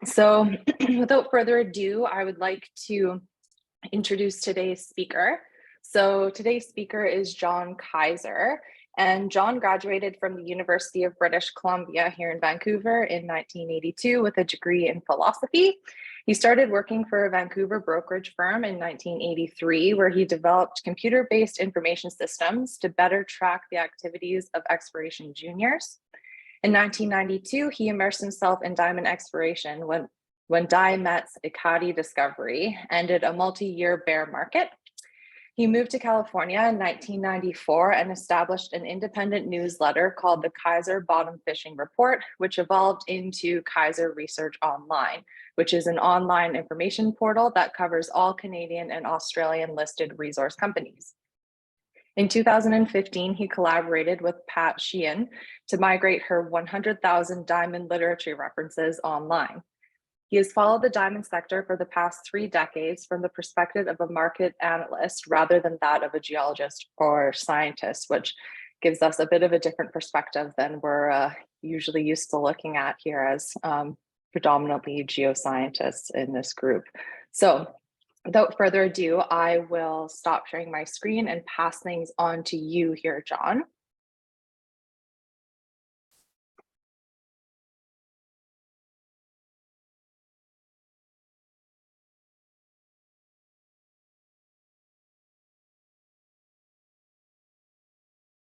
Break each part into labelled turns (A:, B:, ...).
A: So without further ado, I would like to introduce today's speaker. So today's speaker is John Kaiser, and John graduated from the University of British Columbia here in Vancouver in 1982 with a degree in philosophy. He started working for a Vancouver brokerage firm in 1983, where he developed computer-based information systems to better track the activities of exploration juniors. In 1992, he immersed himself in diamond exploration when Dia Met's eclogitic discovery ended a multi-year bear market. He moved to California in 1994 and established an independent newsletter called the Kaiser Bottom Fishing Report, which evolved into Kaiser Research Online, which is an online information portal that covers all Canadian and Australian listed resource companies. In 2015, he collaborated with Pat Sheehan to migrate her 100,000 diamond literature references online. He has followed the diamond sector for the past 3 decades from the perspective of a market analyst rather than that of a geologist or scientist, which gives us a bit of a different perspective than we're usually used to looking at here as predominantly geoscientists in this group. So without further ado, I will stop sharing my screen and pass things on to you here, John.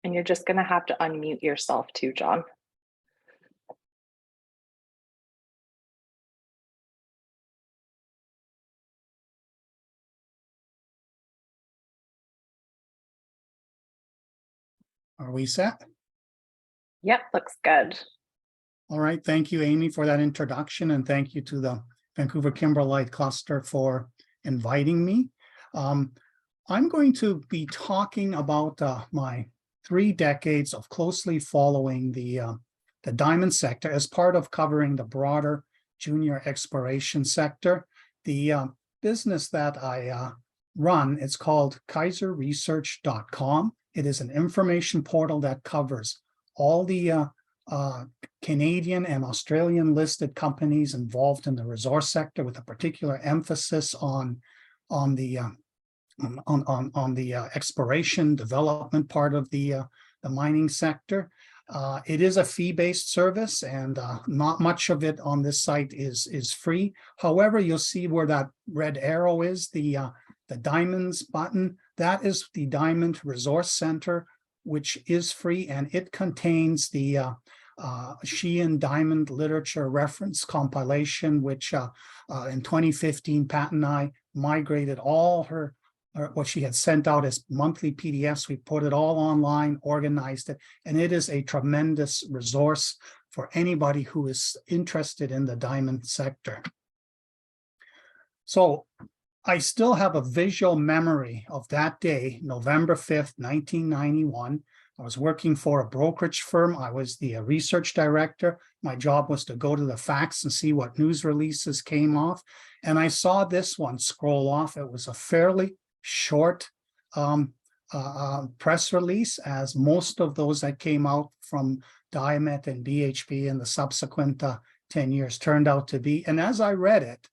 A: And you're just going to have to unmute yourself too, John.
B: Are we set?
A: Yep, looks good.
B: All right. Thank you, Amy, for that introduction. And thank you to the Vancouver Kimberlite Cluster for inviting me. I'm going to be talking about my 3 decades of closely following the diamond sector as part of covering the broader junior exploration sector. The business that I run, it's called kaiserresearch.com. It is an information portal that covers all the Canadian and Australian listed companies involved in the resource sector, with a particular emphasis on the exploration development part of the mining sector. It is a fee-based service, and not much of it on this site is free. However, you'll see where that red arrow is, the diamonds button. That is the Diamond Resource Center, which is free, and it contains the Sheehan Diamond Literature Reference compilation, which in 2015, Pat and I migrated all what she had sent out as monthly PDFs. We put it all online, organized it, and it is a tremendous resource for anybody who is interested in the diamond sector. So I still have a visual memory of that day, November 5th, 1991. I was working for a brokerage firm. I was the research director. My job was to go to the fax and see what news releases came off. And I saw this one scroll off. It was a fairly short press release, as most of those that came out from Dia Met and BHP in the subsequent 10 years turned out to be. And as I read it,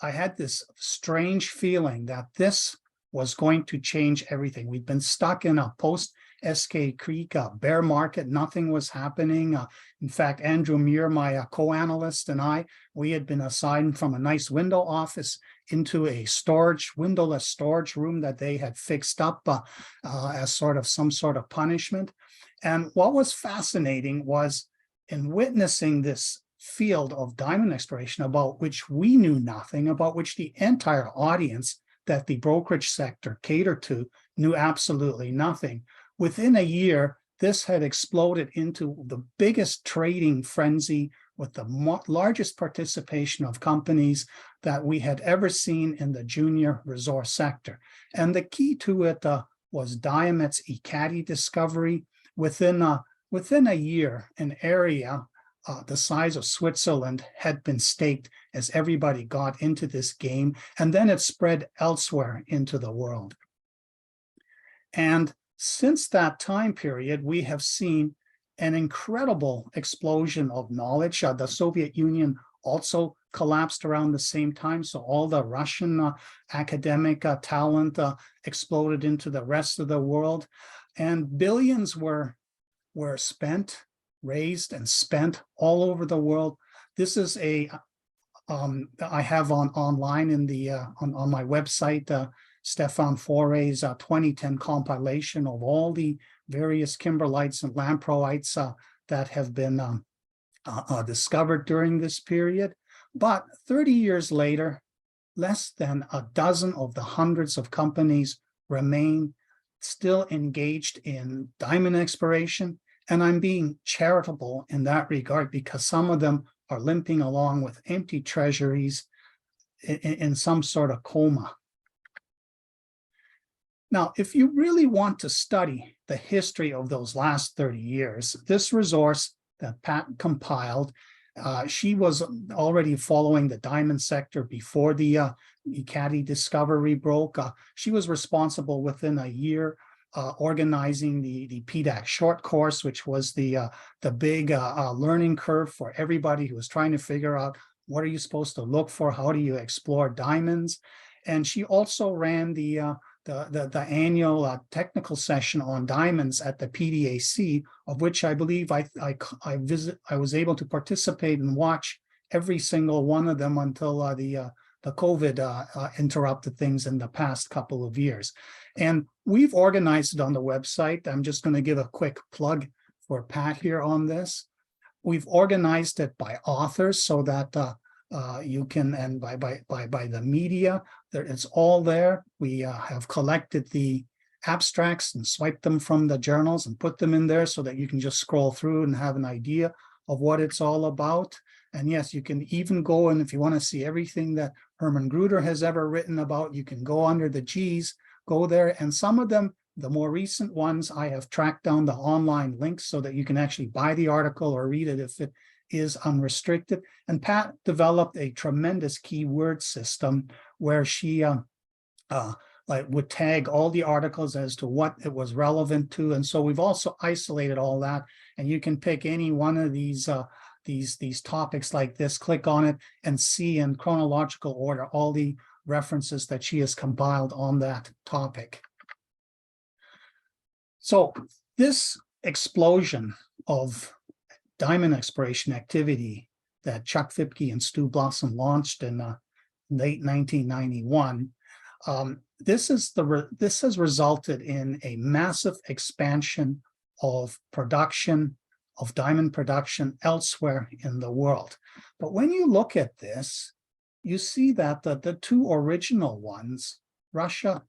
B: I had this strange feeling that this was going to change everything. We've been stuck in a post-SK Creek bear market. Nothing was happening. In fact, Andrew Muir, my co-analyst, and I, we had been assigned from a nice window office into a windowless storage room that they had fixed up as some sort of punishment. And what was fascinating was, in witnessing this field of diamond exploration about which we knew nothing, about which the entire audience that the brokerage sector catered to knew absolutely nothing. Within a year, this had exploded into the biggest trading frenzy with the largest participation of companies that we had ever seen in the junior resource sector. And the key to it was Dia Met's eclogitic discovery. Within a year, an area the size of Switzerland had been staked as everybody got into this game, and then it spread elsewhere into the world. And since that time period, we have seen an incredible explosion of knowledge. The Soviet Union also collapsed around the same time. So all the Russian academic talent exploded into the rest of the world, and billions were raised and spent all over the world. This is a I have online in the on my website Stefan Foray's 2010 compilation of all the various kimberlites and lamproites that have been discovered during this period. But 30 years later, less than a dozen of the hundreds of companies remain still engaged in diamond exploration. And I'm being charitable in that regard, because some of them are limping along with empty treasuries in some sort of coma. Now, if you really want to study the history of those last 30 years, this resource that Pat compiled, she was already following the diamond sector before the Ekati discovery broke. She was responsible within a year organizing the PDAC short course, which was the big learning curve for everybody who was trying to figure out what are you supposed to look for, how do you explore diamonds. And she also ran the annual technical session on diamonds at the PDAC, of which I believe I was able to participate and watch every single one of them until the COVID interrupted things in the past couple of years. And we've organized it on the website. I'm just going to give a quick plug for Pat here on this. We've organized it by authors so that you can, and by the media, it's all there. We have collected the abstracts and swiped them from the journals and put them in there so that you can just scroll through and have an idea of what it's all about. And yes, you can even go, and if you want to see everything that Herman Gruder has ever written about, you can go under the G's, go there. And some of them, the more recent ones, I have tracked down the online links so that you can actually buy the article or read it if it is unrestricted. And Pat developed a tremendous keyword system where she would tag all the articles as to what it was relevant to. And so we've also isolated all that, and you can pick any one of these topics like this, click on it, and see in chronological order all the references that she has compiled on that topic. So this explosion of diamond exploration activity that Chuck Fipke and Stu Blossom launched in late 1991, this has resulted in a massive expansion of production, of diamond production elsewhere in the world. But when you look at this, you see that the two original ones, Russia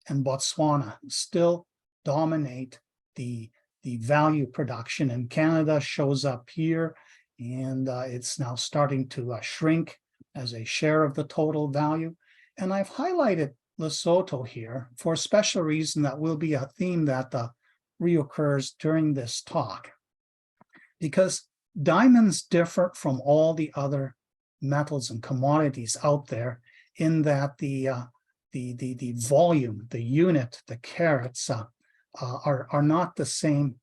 B: and Botswana, still dominate the value production, and Canada shows up here, and it's now starting to shrink as a share of the total value. And I've highlighted Lesotho here for a special reason that will be a theme that reoccurs during this talk, because diamonds differ from all the other metals and commodities out there in that the volume, the unit, the carats are not the same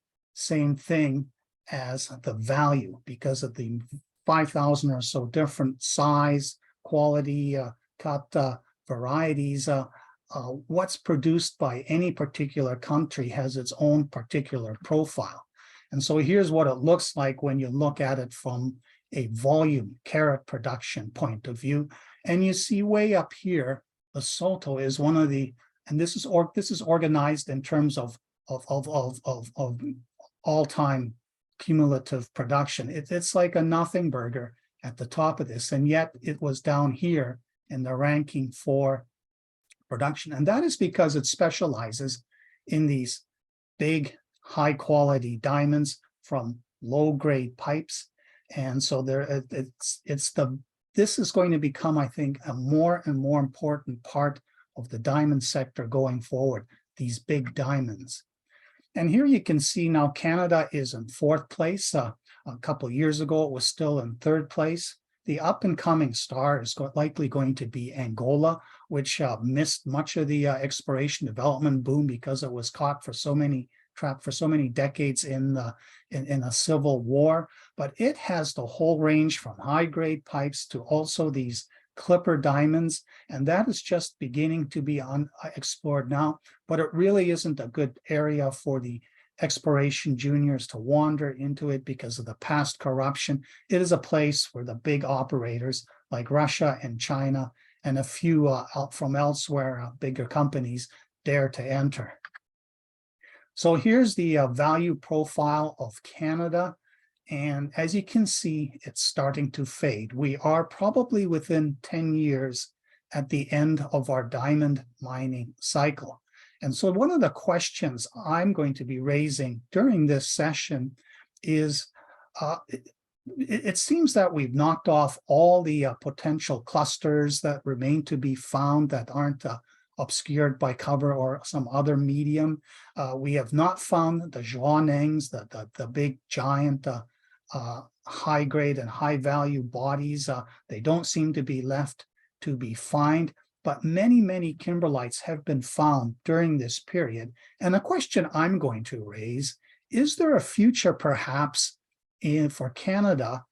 B: thing as the value, because of the 5,000 or so different size, quality, cut varieties. What's produced by any particular country has its own particular profile. And so here's what it looks like when you look at it from a volume carat production point of view. And you see way up here, Lesotho is one of the, and this is organized in terms of all-time cumulative production. It's like a nothing burger at the top of this, and yet it was down here in the ranking for production. And that is because it specializes in these big, high-quality diamonds from low-grade pipes. And so this is going to become, I think, a more and more important part of the diamond sector going forward, these big diamonds. And here you can see now Canada is in 4th place. A couple of years ago, it was still in 3rd place. The up and coming star is likely going to be Angola, which missed much of the exploration development boom because it was caught for so many trapped for so many decades in a civil war, but it has the whole range from high-grade pipes to also these CLIPPIR diamonds, and that is just beginning to be explored now, but it really isn't a good area for the exploration juniors to wander into it because of the past corruption. It is a place where the big operators like Russia and China and a few out from elsewhere, bigger companies dare to enter. So here's the value profile of Canada. And as you can see, it's starting to fade. We are probably within 10 years at the end of our diamond mining cycle. And so one of the questions I'm going to be raising during this session is, it seems that we've knocked off all the potential clusters that remain to be found that aren't obscured by cover or some other medium. We have not found the Zhuanengs, the big giant high grade and high value bodies. They don't seem to be left to be found, but many kimberlites have been found during this period. And a question I'm going to raise, is there a future perhaps for Canada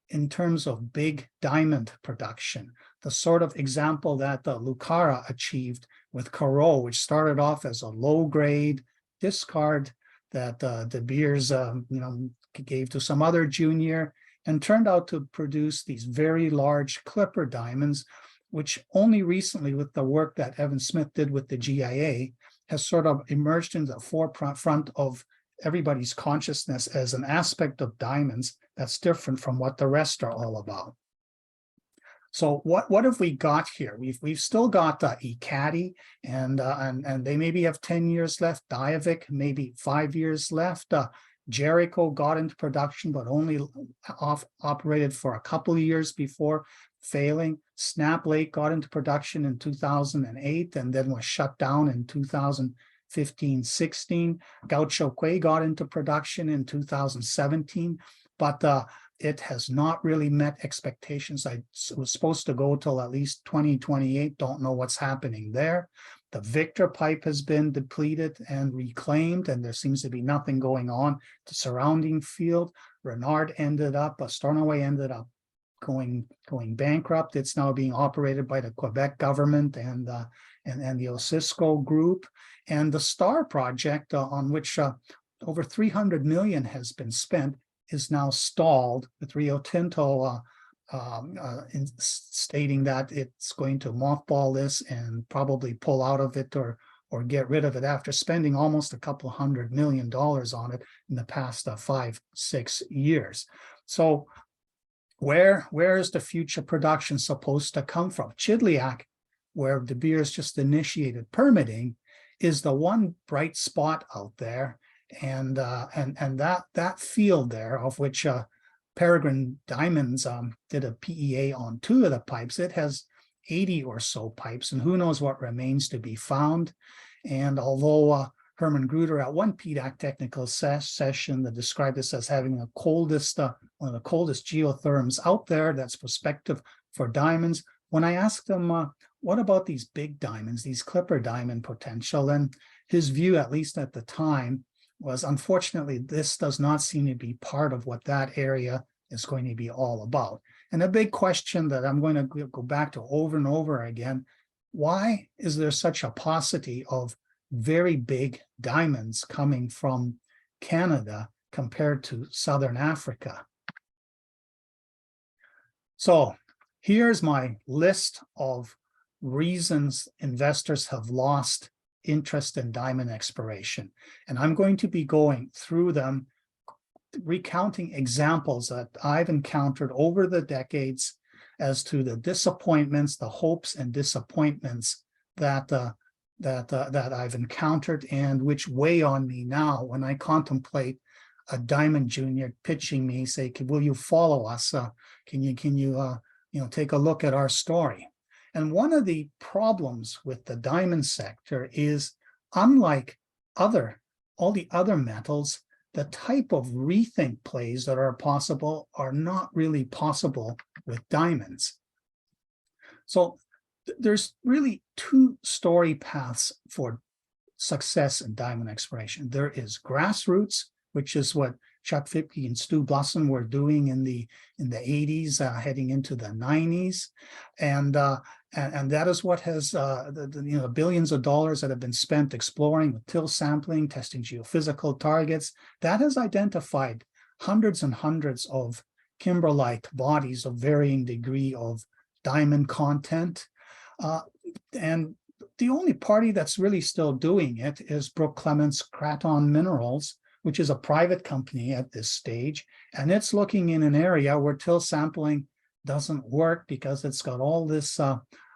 B: in terms of big diamond production? The sort of example that Lucara achieved with Corot, which started off as a low grade discard that De Beers gave to some other junior and turned out to produce these very large CLIPPIR diamonds, which only recently with the work that Evan Smith did with the GIA has sort of emerged into the forefront of everybody's consciousness as an aspect of diamonds that's different from what the rest are all about. So what have we got here? We've still got Ekati, and they maybe have 10 years left. Diavik, maybe 5 years left. Jericho got into production, but only operated for a couple of years before failing. Snap Lake got into production in 2008 and then was shut down in 2015-16. Gaucho Quay got into production in 2017, but it has not really met expectations. It was supposed to go till at least 2028. Don't know what's happening there. The Victor pipe has been depleted and reclaimed, and there seems to be nothing going on. The surrounding field, Renard ended up, Stornoway ended up going bankrupt. It's now being operated by the Quebec government and the Osisco group. And the Star project, on which over 300 million has been spent, is now stalled, with Rio Tinto stating that it's going to mothball this and probably pull out of it or get rid of it after spending almost $200 million on it in the past 5-6 years. So where is the future production supposed to come from? Chidliak, where De Beers just initiated permitting, is the one bright spot out there, and that field there, of which Peregrine Diamonds did a PEA on 2 of the pipes. It has 80 or so pipes, and who knows what remains to be found. And although Herman Gruder at one PDAC technical session that described this as having the coldest, one of the coldest geotherms out there that's prospective for diamonds, when I asked him, what about these big diamonds, these CLIPPIR diamond potential, and his view, at least at the time, was unfortunately this does not seem to be part of what that area is going to be all about. And a big question that I'm going to go back to over and over again, why is there such a paucity of very big diamonds coming from Canada compared to Southern Africa? So here's my list of reasons investors have lost interest in diamond exploration. And I'm going to be going through them, recounting examples that I've encountered over the decades as to the disappointments, the hopes and disappointments that I've encountered, and which weigh on me now when I contemplate a diamond junior pitching me, say, will you follow us? Can you take a look at our story? And one of the problems with the diamond sector is, unlike all the other metals, the type of rethink plays that are possible are not really possible with diamonds. So there's really 2 story paths for success in diamond exploration. There is grassroots, which is what Chuck Fipke and Stu Blusson were doing in the 80s, heading into the 90s, and that is what has the billions of dollars that have been spent exploring with till sampling, testing geophysical targets. That has identified hundreds and hundreds of kimberlite bodies of varying degree of diamond content, and the only party that's really still doing it is Brooke Clements Craton Minerals, which is a private company at this stage, and it's looking in an area where till sampling doesn't work because it's got all this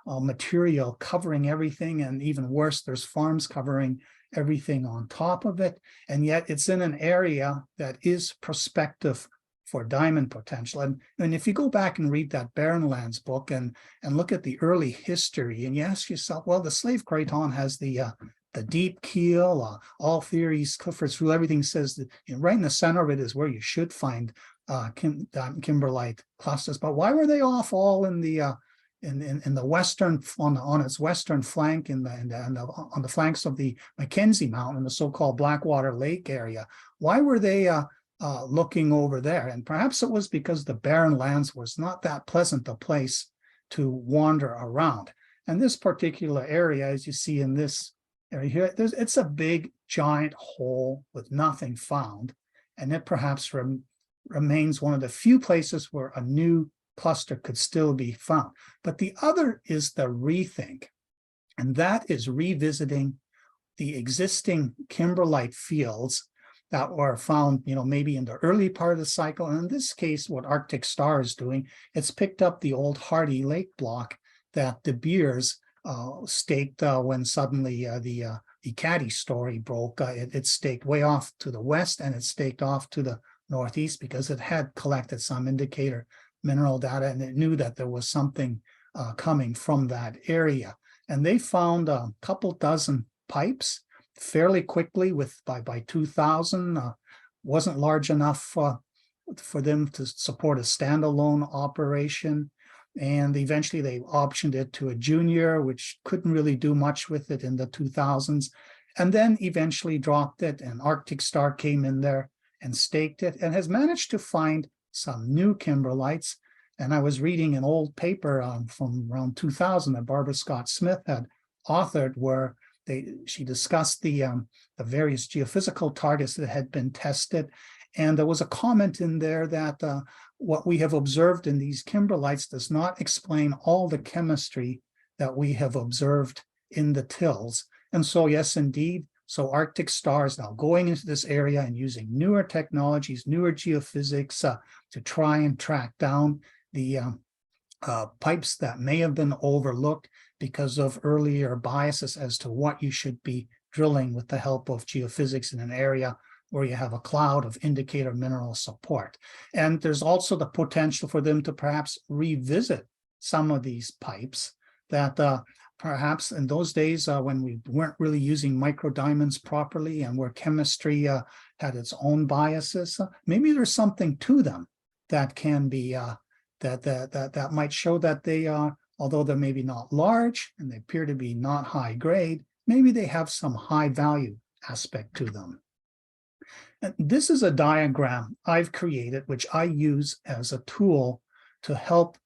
B: material covering everything, and even worse, there's farms covering everything on top of it, and yet it's in an area that is prospective for diamond potential. And if you go back and read that Barren Lands book and look at the early history, and you ask yourself, well, the slave Craton has the deep keel, all theories, Clifford's rule, everything says that right in the center of it is where you should find kimberlite clusters. But why were they off all in the western, on its western flank, on the flanks of the Mackenzie Mountain, the so-called Blackwater Lake area? Why were they looking over there? And perhaps it was because the Barren Lands was not that pleasant a place to wander around. And this particular area, as you see in this area here, it's a big giant hole with nothing found, and it perhaps remains one of the few places where a new cluster could still be found. But the other is the rethink, and that is revisiting the existing kimberlite fields that were found, maybe in the early part of the cycle. And in this case, what Arctic Star is doing, it's picked up the old Hardy Lake block that De Beers staked when suddenly the Caddy story broke. It staked way off to the west, and it staked off to the northeast because it had collected some indicator mineral data, and it knew that there was something coming from that area. And they found a couple dozen pipes fairly quickly by 2000. Wasn't large enough for them to support a standalone operation. And eventually they optioned it to a junior, which couldn't really do much with it in the 2000s. And then eventually dropped it, and Arctic Star came in there and staked it, and has managed to find some new kimberlites. And I was reading an old paper from around 2000 that Barbara Scott Smith had authored, where she discussed the various geophysical targets that had been tested. And there was a comment in there that what we have observed in these kimberlites does not explain all the chemistry that we have observed in the tills. And so, yes, indeed, so Arctic Star is now going into this area and using newer technologies, newer geophysics to try and track down the pipes that may have been overlooked because of earlier biases as to what you should be drilling with the help of geophysics in an area where you have a cloud of indicator mineral support. And there's also the potential for them to perhaps revisit some of these pipes that perhaps in those days when we weren't really using microdiamonds properly and where chemistry had its own biases, maybe there's something to them that can be that might show that they are, although they're maybe not large and they appear to be not high grade, maybe they have some high value aspect to them. And this is a diagram I've created, which I use as a tool to help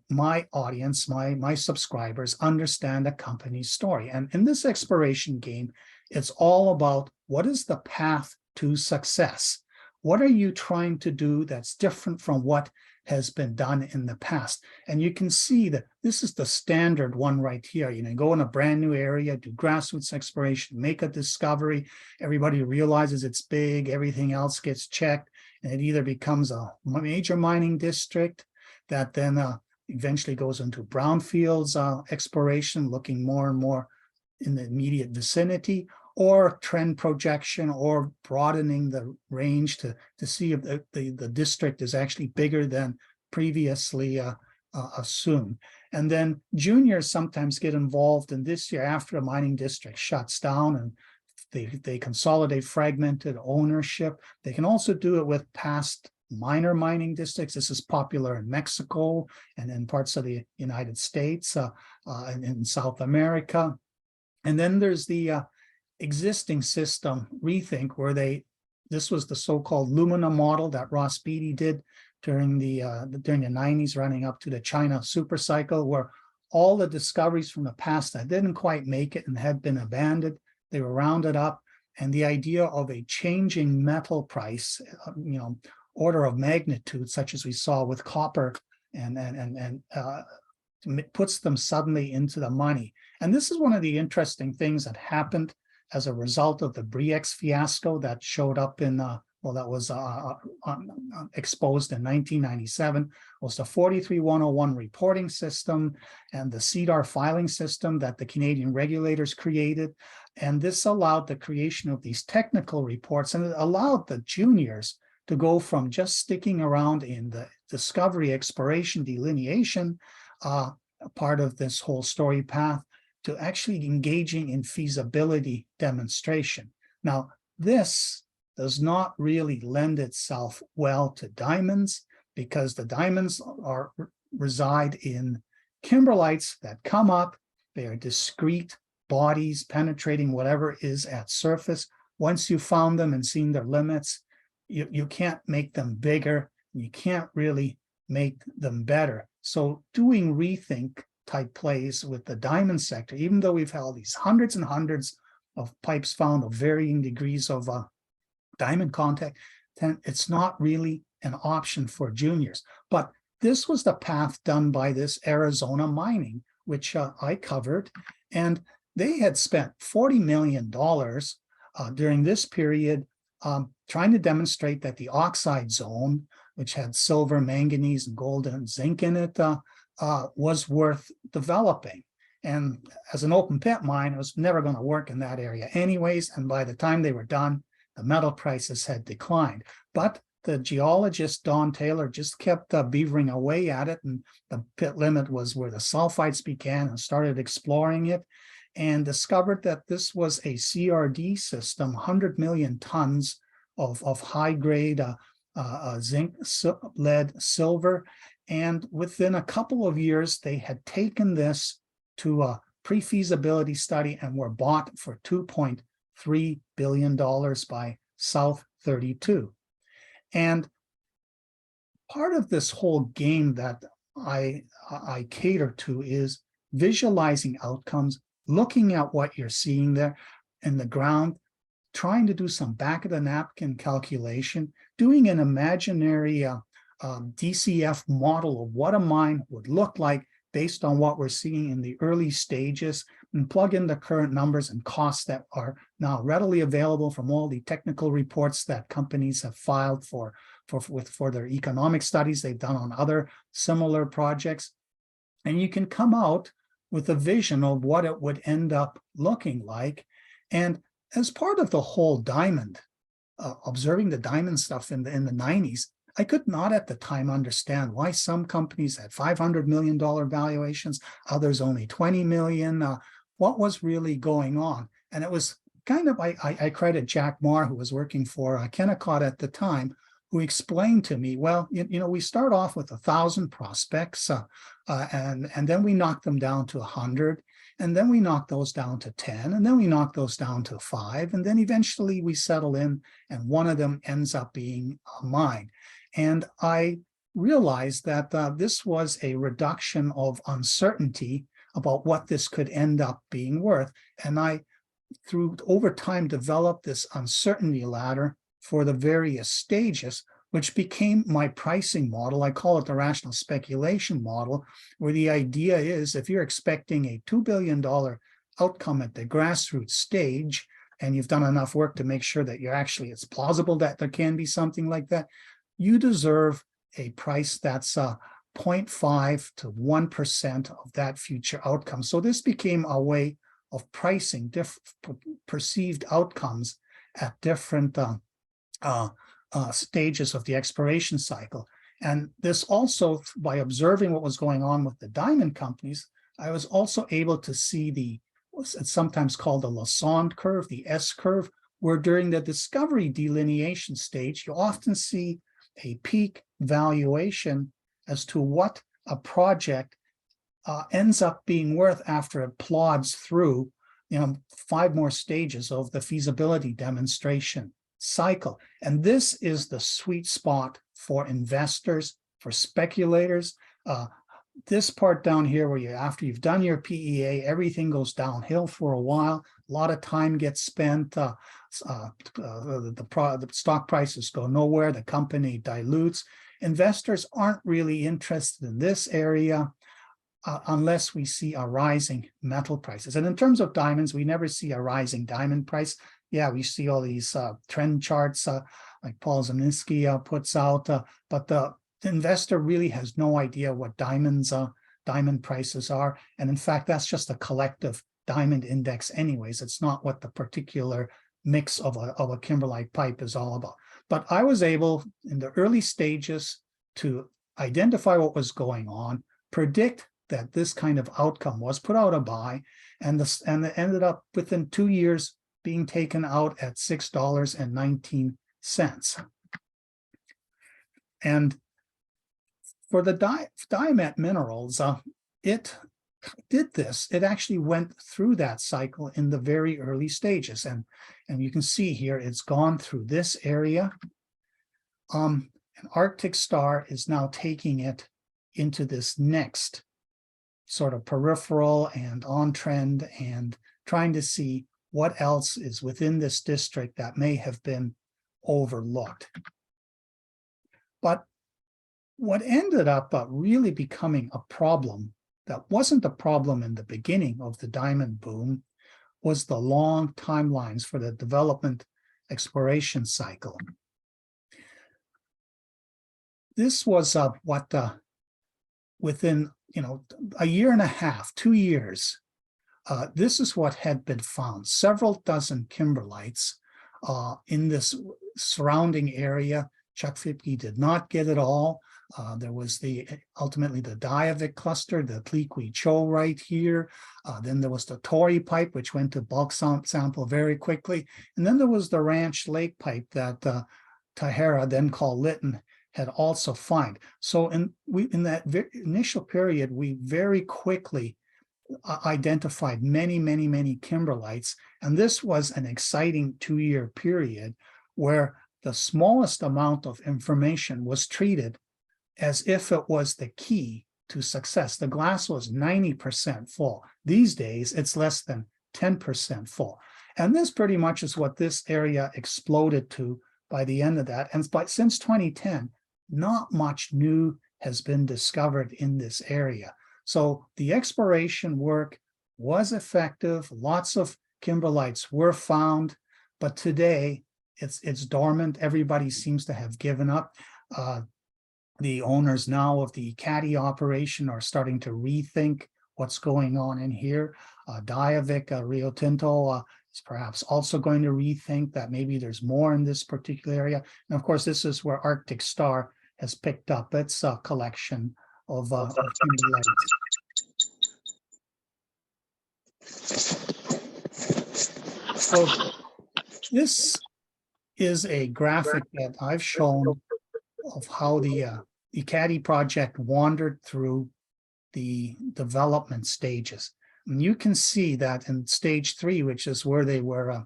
B: my audience, my subscribers, understand a company's story. And in this exploration game, it's all about what is the path to success? What are you trying to do that's different from what has been done in the past? And you can see that this is the standard one right here. Go in a brand new area, do grassroots exploration, make a discovery. Everybody realizes it's big, everything else gets checked, and it either becomes a major mining district that then eventually goes into brownfields exploration, looking more and more in the immediate vicinity, or trend projection, or broadening the range to see if the district is actually bigger than previously assumed. And then juniors sometimes get involved in this year after a mining district shuts down and they consolidate fragmented ownership. They can also do it with past minor mining districts. This is popular in Mexico and in parts of the United States and in South America. And then there's the existing system rethink where this was the so-called Lumina model that Ross Beatty did during the 90s, running up to the China super cycle, where all the discoveries from the past that didn't quite make it and had been abandoned, they were rounded up, and the idea of a changing metal price, order of magnitude, such as we saw with copper, and puts them suddenly into the money. And this is one of the interesting things that happened as a result of the Bre-X fiasco that showed up in, that was exposed in 1997, was the 43101 reporting system and the CDR filing system that the Canadian regulators created. And this allowed the creation of these technical reports, and it allowed the juniors to go from just sticking around in the discovery, exploration, delineation part of this whole story path to actually engaging in feasibility demonstration. Now, this does not really lend itself well to diamonds, because the diamonds reside in kimberlites that come up. They are discrete bodies penetrating whatever is at surface. Once you've found them and seen their limits, you can't make them bigger. You can't really make them better. So doing rethink type plays with the diamond sector, even though we've held these hundreds and hundreds of pipes found of varying degrees of diamond contact, then it's not really an option for juniors. But this was the path done by this Arizona Mining, which I covered, and they had spent $40 million during this period trying to demonstrate that the oxide zone, which had silver, manganese, and gold and zinc in it, was worth developing. And as an open pit mine, it was never going to work in that area anyways. And by the time they were done, the metal prices had declined. But the geologist, Don Taylor, just kept beavering away at it. And the pit limit was where the sulfides began, and started exploring it and discovered that this was a CRD system, 100 million tons of high grade zinc, lead, silver. And within a couple of years, they had taken this to a pre-feasibility study and were bought for $2.3 billion by South 32. And part of this whole game that I cater to is visualizing outcomes, looking at what you're seeing there in the ground, trying to do some back of the napkin calculation, doing an imaginary DCF model of what a mine would look like based on what we're seeing in the early stages, and plug in the current numbers and costs that are now readily available from all the technical reports that companies have filed for their economic studies they've done on other similar projects. And you can come out with a vision of what it would end up looking like. And as part of the whole diamond, observing the diamond stuff in the 90s, I could not at the time understand why some companies had $500 million valuations, others only 20 million. What was really going on? And it was kind of, I credit Jack Marr, who was working for Kennecott at the time, who explained to me, well, we start off with 1,000 prospects, and then we knock them down to 100, and then we knock those down to 10, and then we knock those down to 5, and then eventually we settle in, and one of them ends up being mine. And I realized that this was a reduction of uncertainty about what this could end up being worth. And I, over time, developed this uncertainty ladder for the various stages, which became my pricing model. I call it the rational speculation model, where the idea is if you're expecting a $2 billion outcome at the grassroots stage, and you've done enough work to make sure that it's plausible that there can be something like that, you deserve a price that's 0.5 to 1% of that future outcome. So this became a way of pricing perceived outcomes at different stages of the exploration cycle. And this also, by observing what was going on with the diamond companies, I was also able to see it's sometimes called the Lassonde curve, the S curve, where during the discovery delineation stage, you often see a peak valuation as to what a project ends up being worth after it plods through 5 more stages of the feasibility demonstration cycle. And this is the sweet spot for investors, for speculators. This part down here where after you've done your PEA, everything goes downhill for a while. A lot of time gets spent. The stock prices go nowhere. The company dilutes. Investors aren't really interested in this area unless we see a rising metal prices. And in terms of diamonds, we never see a rising diamond price. Yeah, we see all these trend charts like Paul Zimnisky puts out, but the investor really has no idea what diamond prices are. And in fact, that's just a collective diamond index anyways. It's not what the particular mix of a kimberlite pipe is all about. But I was able in the early stages to identify what was going on, predict that this kind of outcome was, put out a buy, and it ended up within 2 years being taken out at $6.19. And for the Dia Met minerals, it did this. It actually went through that cycle in the very early stages. And you can see here, it's gone through this area. And Arctic Star is now taking it into this next sort of peripheral and on trend and trying to see what else is within this district that may have been overlooked. But what ended up really becoming a problem that wasn't a problem in the beginning of the diamond boom was the long timelines for the development exploration cycle. This was within a year and a half, 2 years, this is what had been found. Several dozen kimberlites in this surrounding area. Chuck Fippke did not get it all. There was ultimately the Diavik cluster, the Tliqui Cho right here. Then there was the Tory pipe, which went to bulk sample very quickly. And then there was the Ranch Lake pipe that Tahara, then called Lytton, had also found. So in that initial period, we very quickly identified many kimberlites. And this was an exciting 2-year period where the smallest amount of information was treated as if it was the key to success. The glass was 90% full. These days, it's less than 10% full. And this pretty much is what this area exploded to by the end of that. And since 2010, not much new has been discovered in this area. So the exploration work was effective. Lots of kimberlites were found, but today it's dormant. Everybody seems to have given up. The owners now of the Caddy operation are starting to rethink what's going on in here. Diavik, Rio Tinto is perhaps also going to rethink that maybe there's more in this particular area. And of course, this is where Arctic Star has picked up its collection of kimberlites. So this is a graphic that I've shown of how the Caddy project wandered through the development stages. And you can see that in stage 3, which is where they were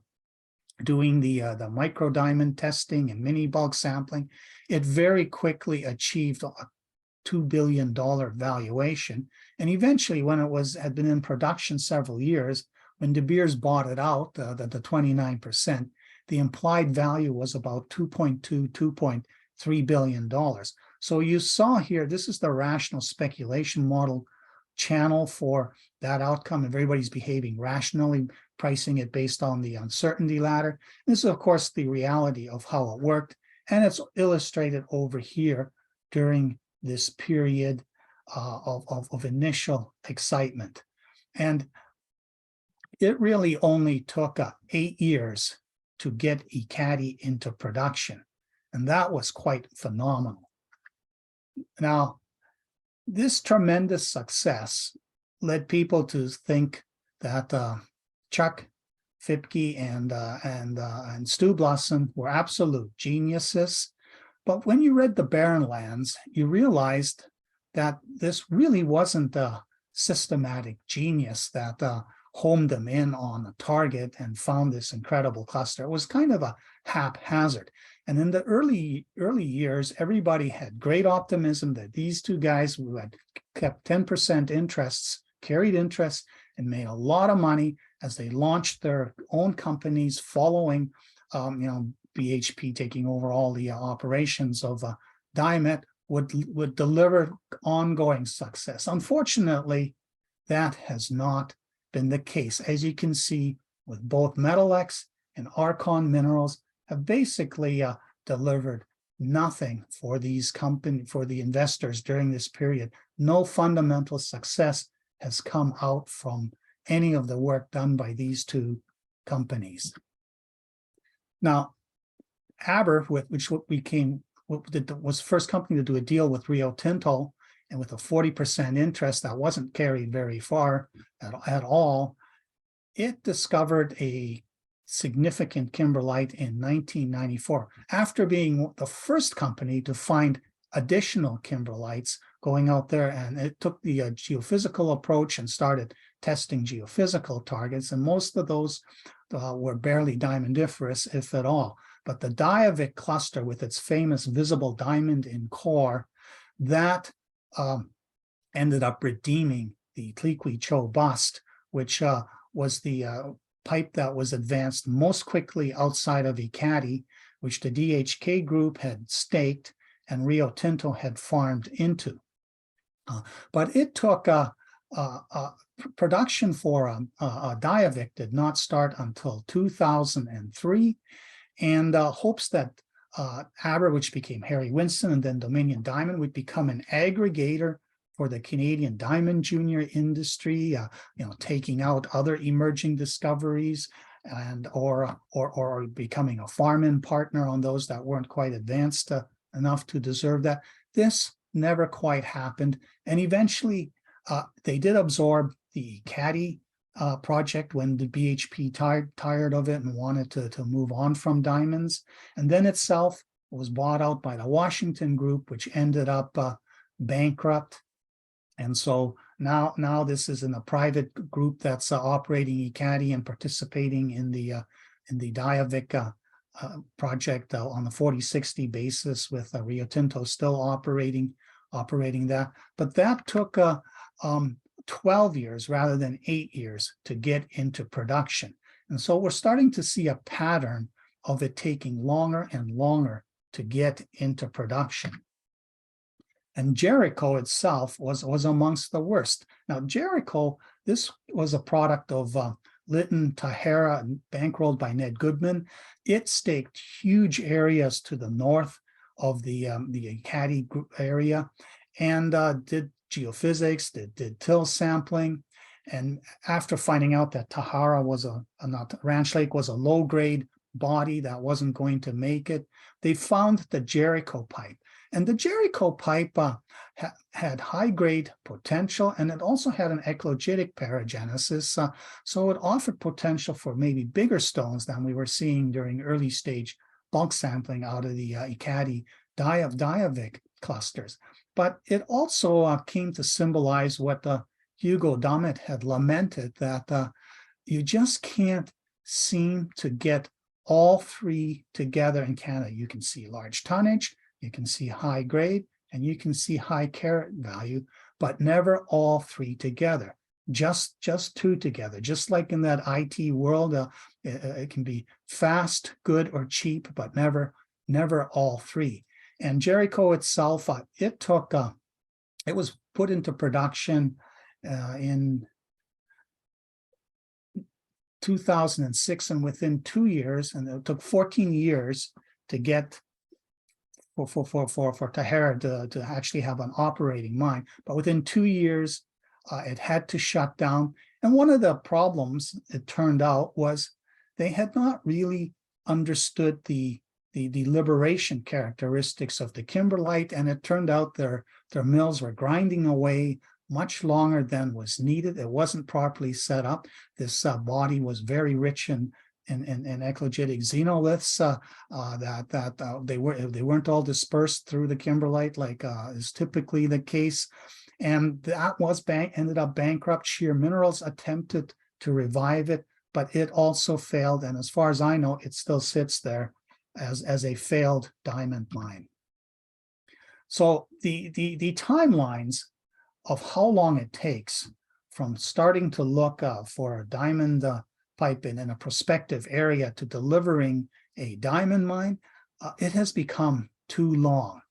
B: doing the micro diamond testing and mini bulk sampling, it very quickly achieved a $2 billion valuation. And eventually, when it had been in production several years, when De Beers bought it out, the 29%, the implied value was about $2.3 billion. So you saw here, this is the rational speculation model channel for that outcome. Everybody's behaving rationally, pricing it based on the uncertainty ladder. This is, of course, the reality of how it worked. And it's illustrated over here during this period of initial excitement. And it really only took 8 years to get Caddy into production. And that was quite phenomenal. Now, this tremendous success led people to think that Chuck Fippke and Stu Blossom were absolute geniuses. But when you read the Barren Lands, you realized that this really wasn't a systematic genius, that homed them in on a target and found this incredible cluster. It was kind of a haphazard. And in the early years, everybody had great optimism that these two guys who had kept 10% interests, carried interest, and made a lot of money as they launched their own companies following, BHP taking over all the operations of Dia Met, would deliver ongoing success. Unfortunately, that has not been the case. As you can see, with both Metalex and Archon Minerals have basically delivered nothing for the investors during this period. No fundamental success has come out from any of the work done by these two companies. Now, Aber, was the first company to do a deal with Rio Tinto, and with a 40% interest that wasn't carried very far at all, it discovered a significant kimberlite in 1994, after being the first company to find additional kimberlites going out there. And it took the geophysical approach and started testing geophysical targets, and most of those were barely diamondiferous, if at all. But the Diavik cluster, with its famous visible diamond in core, that ended up redeeming the Tlikwi Cho bust, which was the pipe that was advanced most quickly outside of Ekati, which the DHK group had staked and Rio Tinto had farmed into. But it took production for Diavik did not start until 2003, and hopes that Aber, which became Harry Winston and then Dominion Diamond, would become an aggregator for the Canadian diamond junior industry, taking out other emerging discoveries and or becoming a farm-in partner on those that weren't quite advanced enough to deserve that. This never quite happened, and eventually they did absorb the Ekati project when the BHP tired of it and wanted to move on from diamonds. And then itself was bought out by the Washington Group, which ended up bankrupt. And so now this is in a private group that's operating Ekati and participating in the Diavik project on the 40/60 basis, with Rio Tinto still operating that. But that took 12 years rather than 8 years to get into production. And so we're starting to see a pattern of it taking longer and longer to get into production. And Jericho itself was amongst the worst. Now, Jericho, this was a product of Lytton Tahara, bankrolled by Ned Goodman. It staked huge areas to the north of the Ekati area, and did geophysics, did till sampling. And after finding out that Tahara was Ranch Lake was a low-grade body that wasn't going to make it, they found the Jericho pipe. And the Jericho pipe had high-grade potential, and it also had an eclogitic paragenesis, so it offered potential for maybe bigger stones than we were seeing during early-stage bulk sampling out of the Ekati Diavik clusters. But it also came to symbolize what Hugo Dummett had lamented, that you just can't seem to get all three together in Canada. You can see large tonnage, you can see high grade, and you can see high carat value, but never all three together. Just two together. Just like in that IT world, it can be fast, good, or cheap, but never all three. And Jericho itself, it was put into production in 2006, and within 2 years, and it took 14 years to get for Tahara to actually have an operating mine. But within 2 years, it had to shut down. And one of the problems, it turned out, was they had not really understood the liberation characteristics of the kimberlite, and it turned out their mills were grinding away much longer than was needed. It wasn't properly set up. This body was very rich in eclogitic xenoliths that they weren't all dispersed through the kimberlite like is typically the case, and that ended up bankrupt. Sheer Minerals attempted to revive it, but it also failed. And as far as I know, it still sits there as a failed diamond mine. So the timelines of how long it takes from starting to look for a diamond pipe in a prospective area to delivering a diamond mine, it has become too long.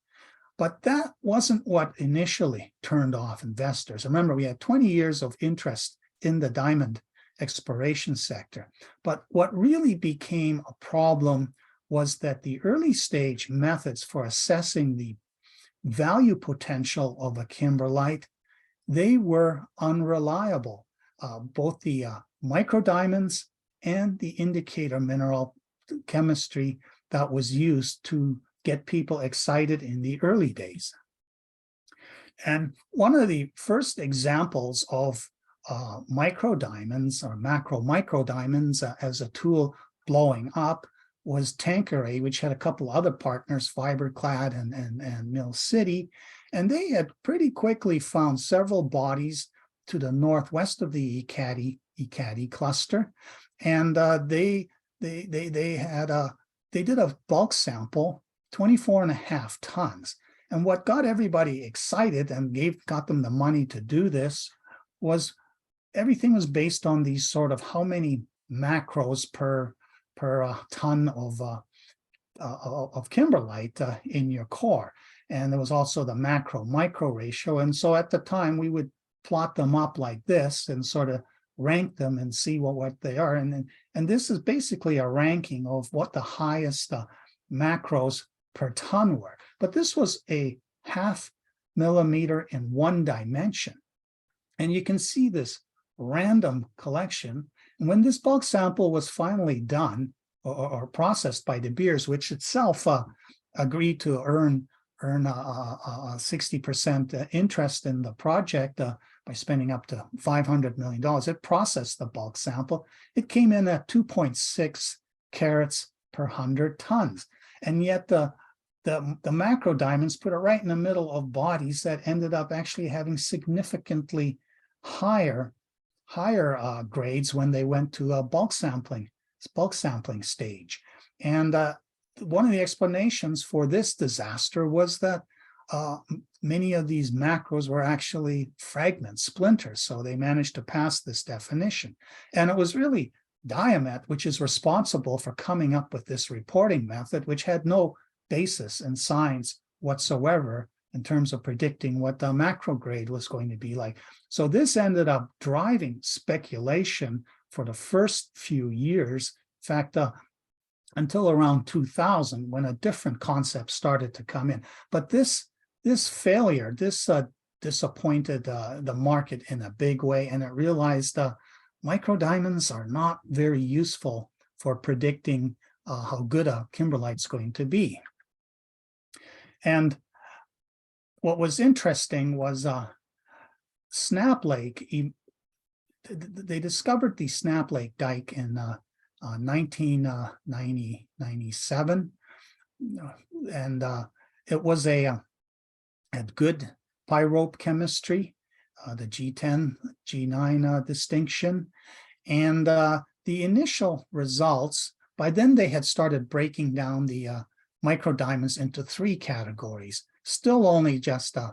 B: But that wasn't what initially turned off investors. Remember, we had 20 years of interest in the diamond exploration sector. But what really became a problem was that the early stage methods for assessing the value potential of a kimberlite, they were unreliable. Both the microdiamonds and the indicator mineral chemistry that was used to get people excited in the early days. And one of the first examples of microdiamonds or macro microdiamonds as a tool blowing up was Tanqueray, which had a couple other partners, Fiberclad and Mill City. And they had pretty quickly found several bodies to the northwest of the Ekati cluster. And they did a bulk sample, 24.5 tons. And what got everybody excited and got them the money to do this was everything was based on these sort of how many macros per ton of kimberlite in your core. And there was also the macro micro ratio. And so at the time we would plot them up like this and sort of rank them and see what they are. And this is basically a ranking of what the highest macros per ton were. But this was a 0.5 millimeter in one dimension. And you can see this random collection. And when this bulk sample was finally done or processed by De Beers, which itself agreed to earn a 60% interest in the project by spending up to $500 million, it processed the bulk sample. It came in at 2.6 carats per 100 tons. And yet the macro diamonds put it right in the middle of bodies that ended up actually having significantly higher grades when they went to a bulk sampling stage. And one of the explanations for this disaster was that many of these macros were actually fragments, splinters, so they managed to pass this definition. And it was really Dia Met which is responsible for coming up with this reporting method, which had no basis in science whatsoever in terms of predicting what the macro grade was going to be like. So this ended up driving speculation for the first few years. In fact, until around 2000, when a different concept started to come in. But this failure, disappointed the market in a big way, and it realized microdiamonds are not very useful for predicting how good a kimberlite's going to be. And what was interesting was Snap Lake. They discovered the Snap Lake dike in 1997, and it was had good pyrope chemistry, the G10, G9 distinction, and the initial results. By then, they had started breaking down the microdiamonds into 3 categories. Still only just in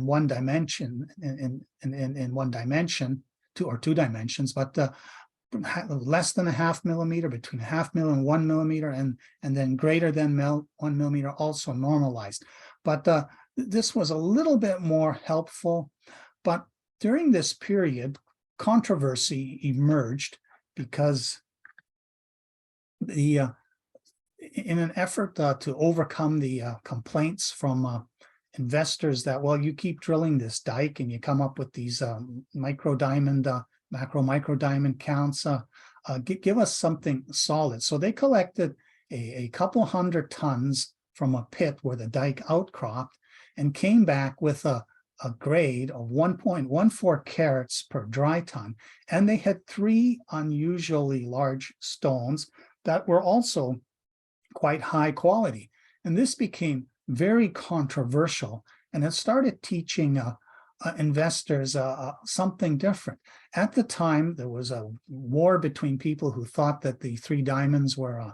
B: one dimension, in one dimension, 2 dimensions, but less than a 0.5 millimeter, between 0.5 millimeter and 1 millimeter, and then greater than 1 millimeter also normalized. But this was a little bit more helpful. But during this period, controversy emerged because in an effort to overcome the complaints from investors that, well, you keep drilling this dike and you come up with these macro microdiamond counts, give us something solid. So they collected a couple hundred tons from a pit where the dike outcropped and came back with a grade of 1.14 carats per dry ton. And they had 3 unusually large stones that were also quite high quality. And this became very controversial, and it started teaching investors something different. At the time, there was a war between people who thought that the 3 diamonds were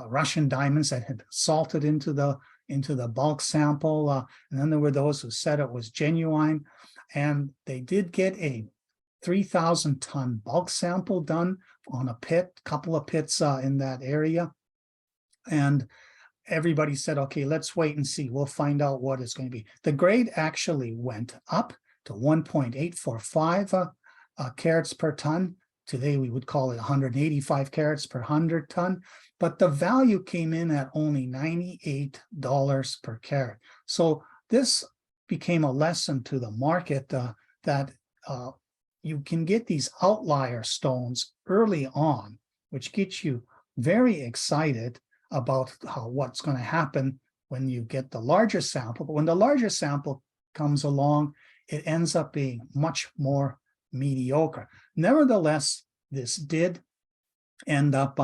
B: Russian diamonds that had been salted into the bulk sample, and then there were those who said it was genuine. And they did get a 3,000-ton bulk sample done on a couple of pits in that area, and everybody said, okay, let's wait and see. We'll find out what it's going to be. The grade actually went up to 1.845 carats per ton. Today, we would call it 185 carats per 100 ton, but the value came in at only $98 per carat. So this became a lesson to the market that you can get these outlier stones early on, which gets you very excited about what's going to happen when you get the larger sample. But when the larger sample comes along, it ends up being much more mediocre. Nevertheless, this did end up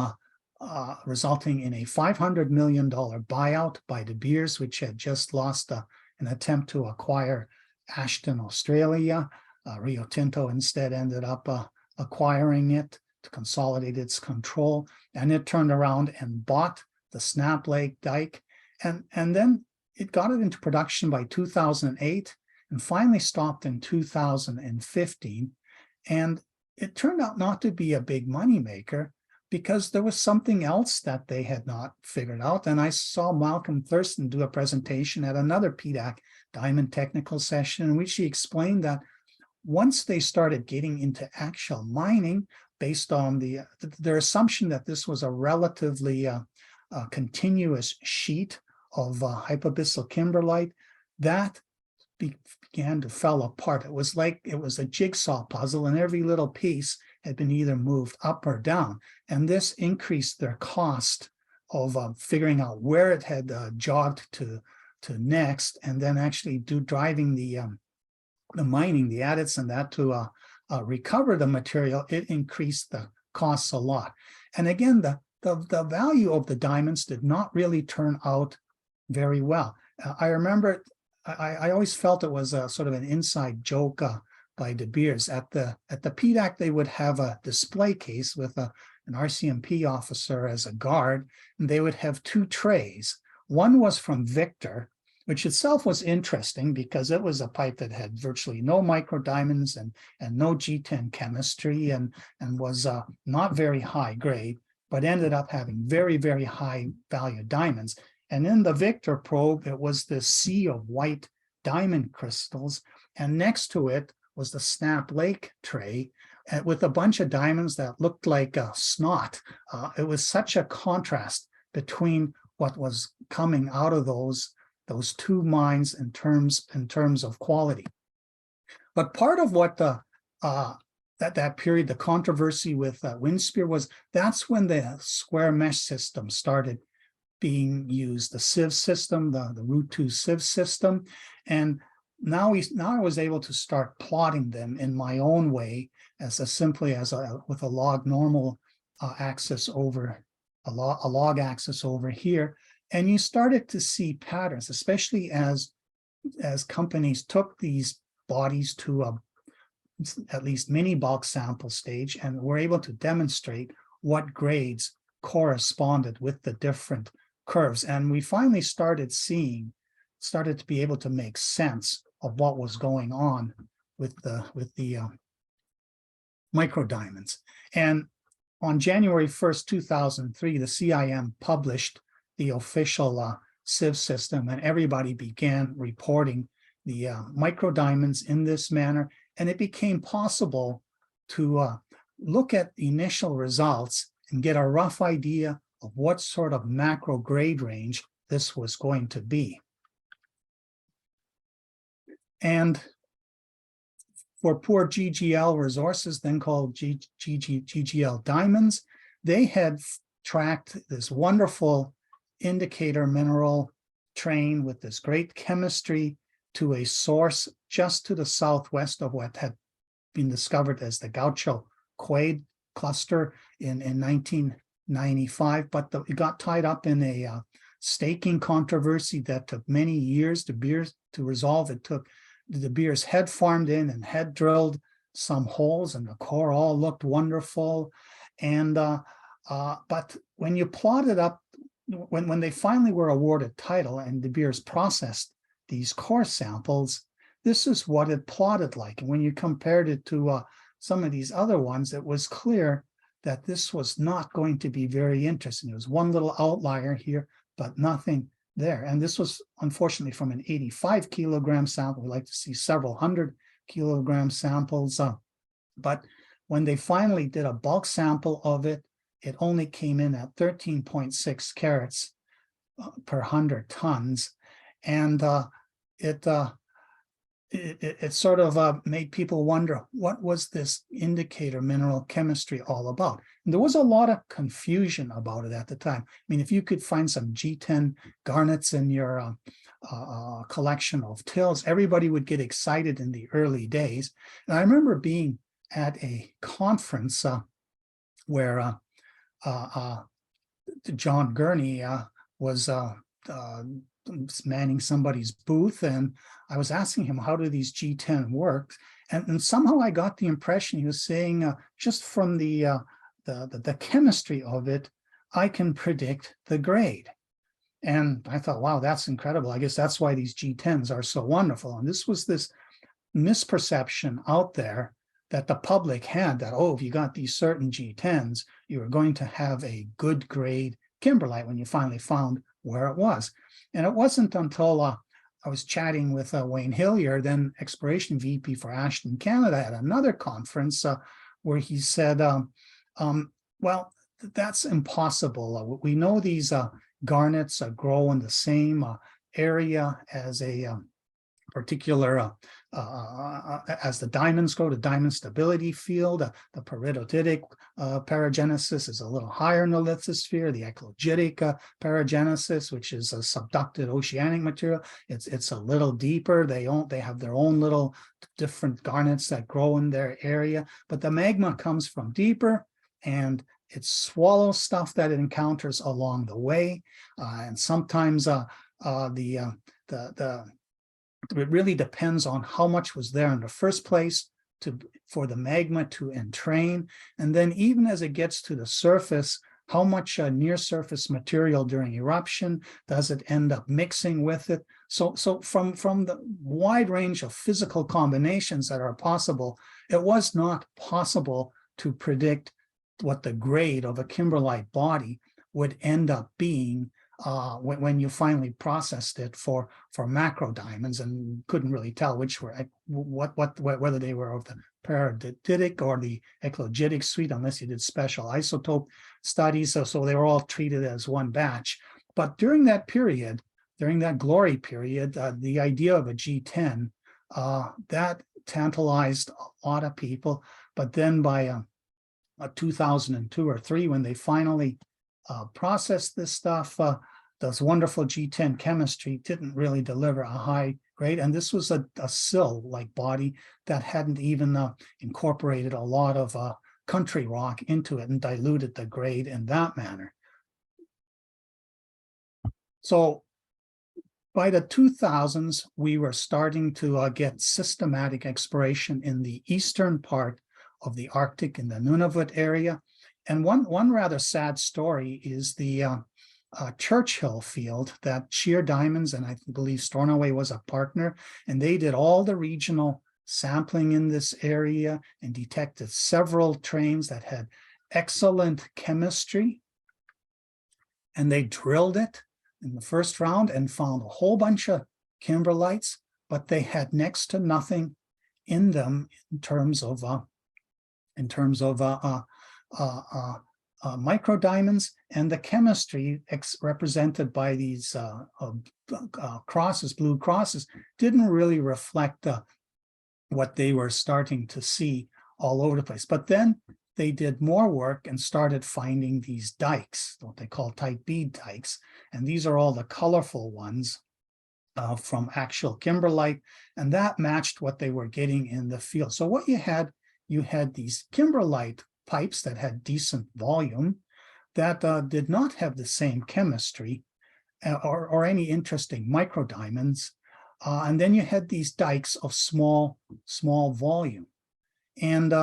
B: resulting in a $500 million buyout by De Beers, which had just lost an attempt to acquire Ashton, Australia. Rio Tinto instead ended up acquiring it to consolidate its control, and it turned around and bought the Snap Lake dike, and then it got it into production by 2008 and finally stopped in 2015. And it turned out not to be a big moneymaker because there was something else that they had not figured out. And I saw Malcolm Thurston do a presentation at another PDAC Diamond Technical session in which he explained that once they started getting into actual mining, based on their assumption that this was a relatively continuous sheet of hypabyssal kimberlite, that began to fall apart. It was like it was a jigsaw puzzle, and every little piece had been either moved up or down. And this increased their cost of figuring out where it had jogged to next, and then actually driving the mining, the adits and that to recover the material. It increased the costs a lot. And again, the value of the diamonds did not really turn out very well. I remember I always felt it was a sort of an inside joke by De Beers. At the PDAC, they would have a display case with an RCMP officer as a guard, and they would have 2 trays. One was from Victor, which itself was interesting because it was a pipe that had virtually no micro diamonds and no G10 chemistry and was not very high grade, but ended up having very, very high value diamonds. And in the Victor probe, it was this sea of white diamond crystals. And next to it was the Snap Lake tray with a bunch of diamonds that looked like snot. It was such a contrast between what was coming out of those 2 mines in terms of quality. But part of what that period, the controversy with Windspear was, that's when the square mesh system started being used, the sieve system, the Route 2 sieve system. And now I was able to start plotting them in my own way simply with a log normal axis over a log axis over here. And you started to see patterns, especially as companies took these bodies to at least mini bulk sample stage and were able to demonstrate what grades corresponded with the different curves. And we finally started to be able to make sense of what was going on with the micro diamonds. And on January 1st, 2003, the CIM published the official sieve system, and everybody began reporting the micro diamonds in this manner. And it became possible to look at the initial results and get a rough idea of what sort of macro grade range this was going to be. And for poor GGL Resources, then called GGL Diamonds, they had tracked this wonderful indicator mineral train with this great chemistry to a source just to the southwest of what had been discovered as the Gaucho Quaid cluster in 1995, but it got tied up in a staking controversy that took many years to resolve. It took De Beers had farmed in and had drilled some holes, and the core all looked wonderful. And but when you plotted up, when they finally were awarded title and De Beers processed these core samples, this is what it plotted like. And when you compared it to some of these other ones, it was clear that this was not going to be very interesting. There was one little outlier here, but nothing there. And this was unfortunately from an 85 kilogram sample. We like to see several hundred kilogram samples. But when they finally did a bulk sample of it, it only came in at 13.6 carats per 100 tons. And it sort of made people wonder, what was this indicator mineral chemistry all about? And there was a lot of confusion about it at the time. I mean, if you could find some G10 garnets in your collection of tills, everybody would get excited in the early days. And I remember being at a conference where John Gurney was manning somebody's booth, and I was asking him, how do these G10 work? And somehow I got the impression he was saying, just from the chemistry of it, I can predict the grade. And I thought, wow, that's incredible. I guess that's why these G10s are so wonderful. And this was this misperception out there that the public had, that, oh, if you got these certain G10s, you were going to have a good grade kimberlite when you finally found where it was. And it wasn't until I was chatting with Wayne Hillier, then exploration VP for Ashton Canada, at another conference where he said, well, that's impossible. We know these garnets grow in the same area as a particular, as the diamonds grow, the diamond stability field. The peridotitic paragenesis is a little higher in the lithosphere. The eclogitic paragenesis, which is a subducted oceanic material, it's a little deeper. They have their own little different garnets that grow in their area, but the magma comes from deeper, and it swallows stuff that it encounters along the way, and sometimes it really depends on how much was there in the first place for the magma to entrain. And then even as it gets to the surface, how much near surface material during eruption does it end up mixing with it? So from the wide range of physical combinations that are possible, it was not possible to predict what the grade of a kimberlite body would end up being when you finally processed it for macro diamonds, and couldn't really tell which were whether they were of the peridotic or the eclogitic suite, unless you did special isotope studies. So they were all treated as one batch. But during that period, during that glory period, the idea of a G10 that tantalized a lot of people. But then by 2002 or 3, when they finally processed this stuff, this wonderful G10 chemistry didn't really deliver a high grade. And this was a sill-like body that hadn't even incorporated a lot of country rock into it and diluted the grade in that manner. So by the 2000s, we were starting to get systematic exploration in the eastern part of the Arctic, in the Nunavut area. And one rather sad story is the Churchill field that Shear Diamonds, and I believe Stornoway was a partner, and they did all the regional sampling in this area and detected several trains that had excellent chemistry. And they drilled it in the first round and found a whole bunch of kimberlites, but they had next to nothing in them in terms of micro diamonds, and the chemistry represented by these crosses, blue crosses, didn't really reflect what they were starting to see all over the place. But then they did more work and started finding these dikes, what they call type B dikes, and these are all the colorful ones from actual kimberlite, and that matched what they were getting in the field. So what you had these kimberlite pipes that had decent volume, that did not have the same chemistry or any interesting micro diamonds, And then you had these dikes of small volume. And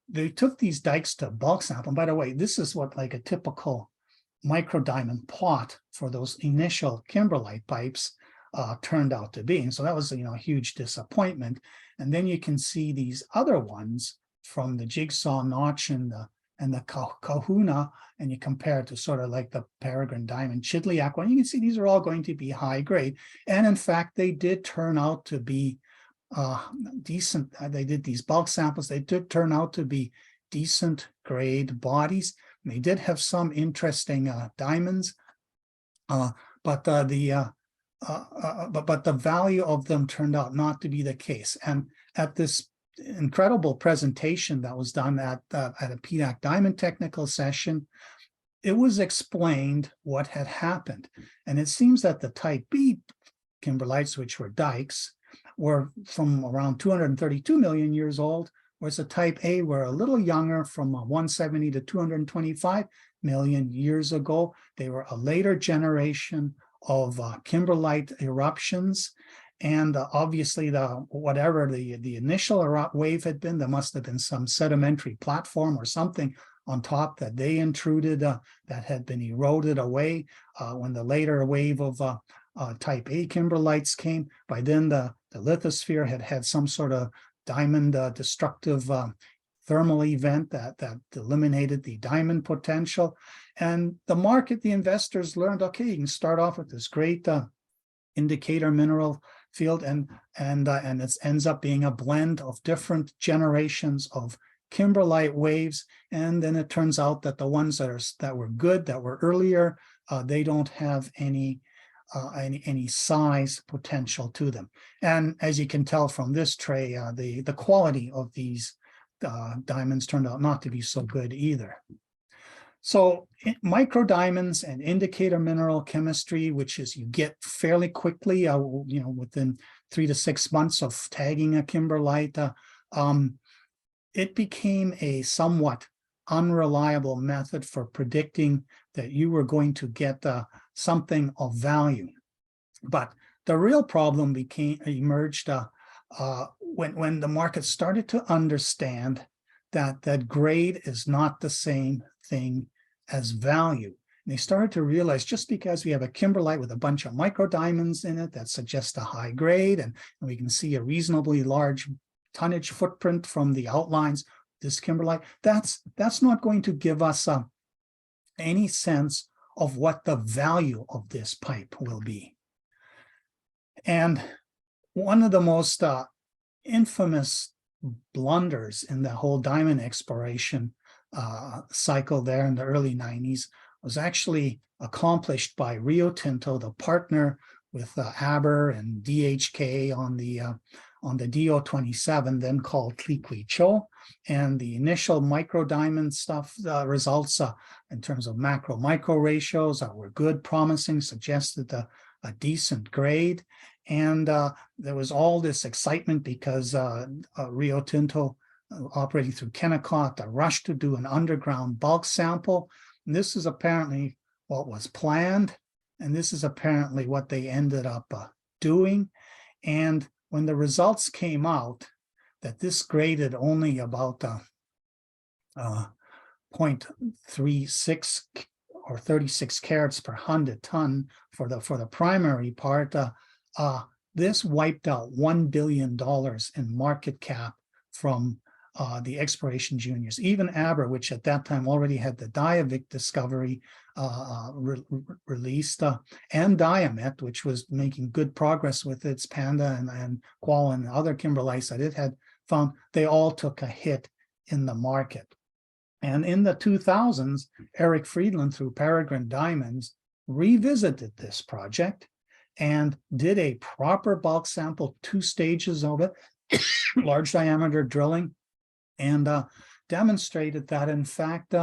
B: they took these dikes to bulk sample. And by the way, this is what like a typical microdiamond plot for those initial kimberlite pipes turned out to be. And so that was, a huge disappointment. And then you can see these other ones from the Jigsaw Notch and the Kahuna, and you compare it to sort of like the Peregrine Diamond Chidliak one. You can see these are all going to be high grade. And in fact, they did turn out to be decent. They did these bulk samples. They did turn out to be decent grade bodies. And they did have some interesting diamonds, but the value of them turned out not to be the case. And at this incredible presentation that was done at a PDAC Diamond Technical session, it was explained what had happened. And it seems that the type B kimberlites, which were dikes, were from around 232 million years old, whereas the type A were a little younger, from 170 to 225 million years ago. They were a later generation of kimberlite eruptions. And obviously, whatever the initial wave had been, there must have been some sedimentary platform or something on top that they intruded that had been eroded away when the later wave of type A kimberlites came. By then, the lithosphere had some sort of diamond destructive thermal event that eliminated the diamond potential. And the market, the investors learned, okay, you can start off with this great indicator mineral field, and it ends up being a blend of different generations of kimberlite waves. And then it turns out that the ones that were good, that were earlier, they don't have any size potential to them. And as you can tell from this tray, the quality of these diamonds turned out not to be so good either. So micro diamonds and indicator mineral chemistry, which is you get fairly quickly, within 3 to 6 months of tagging a kimberlite, it became a somewhat unreliable method for predicting that you were going to get something of value. But the real problem emerged when the market started to understand that grade is not the same thing as value. And they started to realize, just because we have a kimberlite with a bunch of micro diamonds in it that suggests a high grade, and we can see a reasonably large tonnage footprint from the outlines of this kimberlite, that's not going to give us any sense of what the value of this pipe will be. And one of the most infamous blunders in the whole diamond exploration cycle there in the early 90s was actually accomplished by Rio Tinto, the partner with Aber and DHK on the DO27, then called CLIPPIR. And the initial micro diamond stuff results in terms of macro-micro ratios were good, promising, suggested a decent grade. And there was all this excitement because Rio Tinto, operating through Kennecott, rushed to do an underground bulk sample. And this is apparently what was planned, and this is apparently what they ended up doing. And when the results came out, that this graded only about 0.36 or 36 carats per 100 ton for the primary part, this wiped out $1 billion in market cap from the exploration juniors. Even Aber, which at that time already had the Diavik discovery released, and Dia Met, which was making good progress with its Panda and Qual and other kimberlites that it had found, they all took a hit in the market. And in the 2000s, Eric Friedland, through Peregrine Diamonds, revisited this project and did a proper bulk sample, 2 stages of it, large diameter drilling, and demonstrated that, in fact,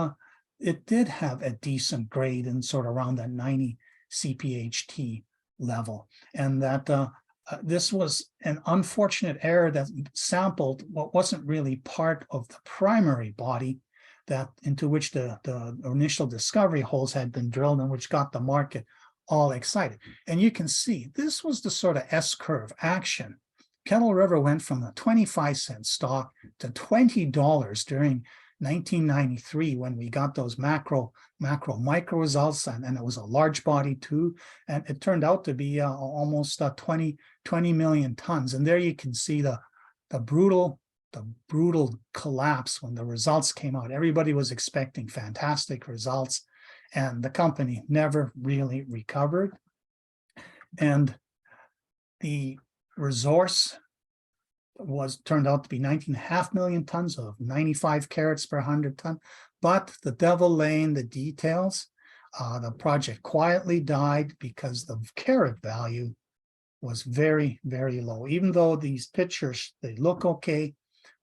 B: it did have a decent grade in sort of around that 90 CPHT level. And that this was an unfortunate error that sampled what wasn't really part of the primary body that into which the initial discovery holes had been drilled, and which got the market all excited. And you can see this was the sort of S-curve action. Kettle River went from a 25-cent stock to $20 during 1993 when we got those macro micro results, and it was a large body too, and it turned out to be almost 20 million tons. And there you can see the brutal collapse when the results came out. Everybody was expecting fantastic results, and the company never really recovered. And the resource turned out to be 19.5 million tons of 95 carats per 100 ton. But the devil lay in the details. The project quietly died because the carat value was very, very low. Even though these pictures, they look okay,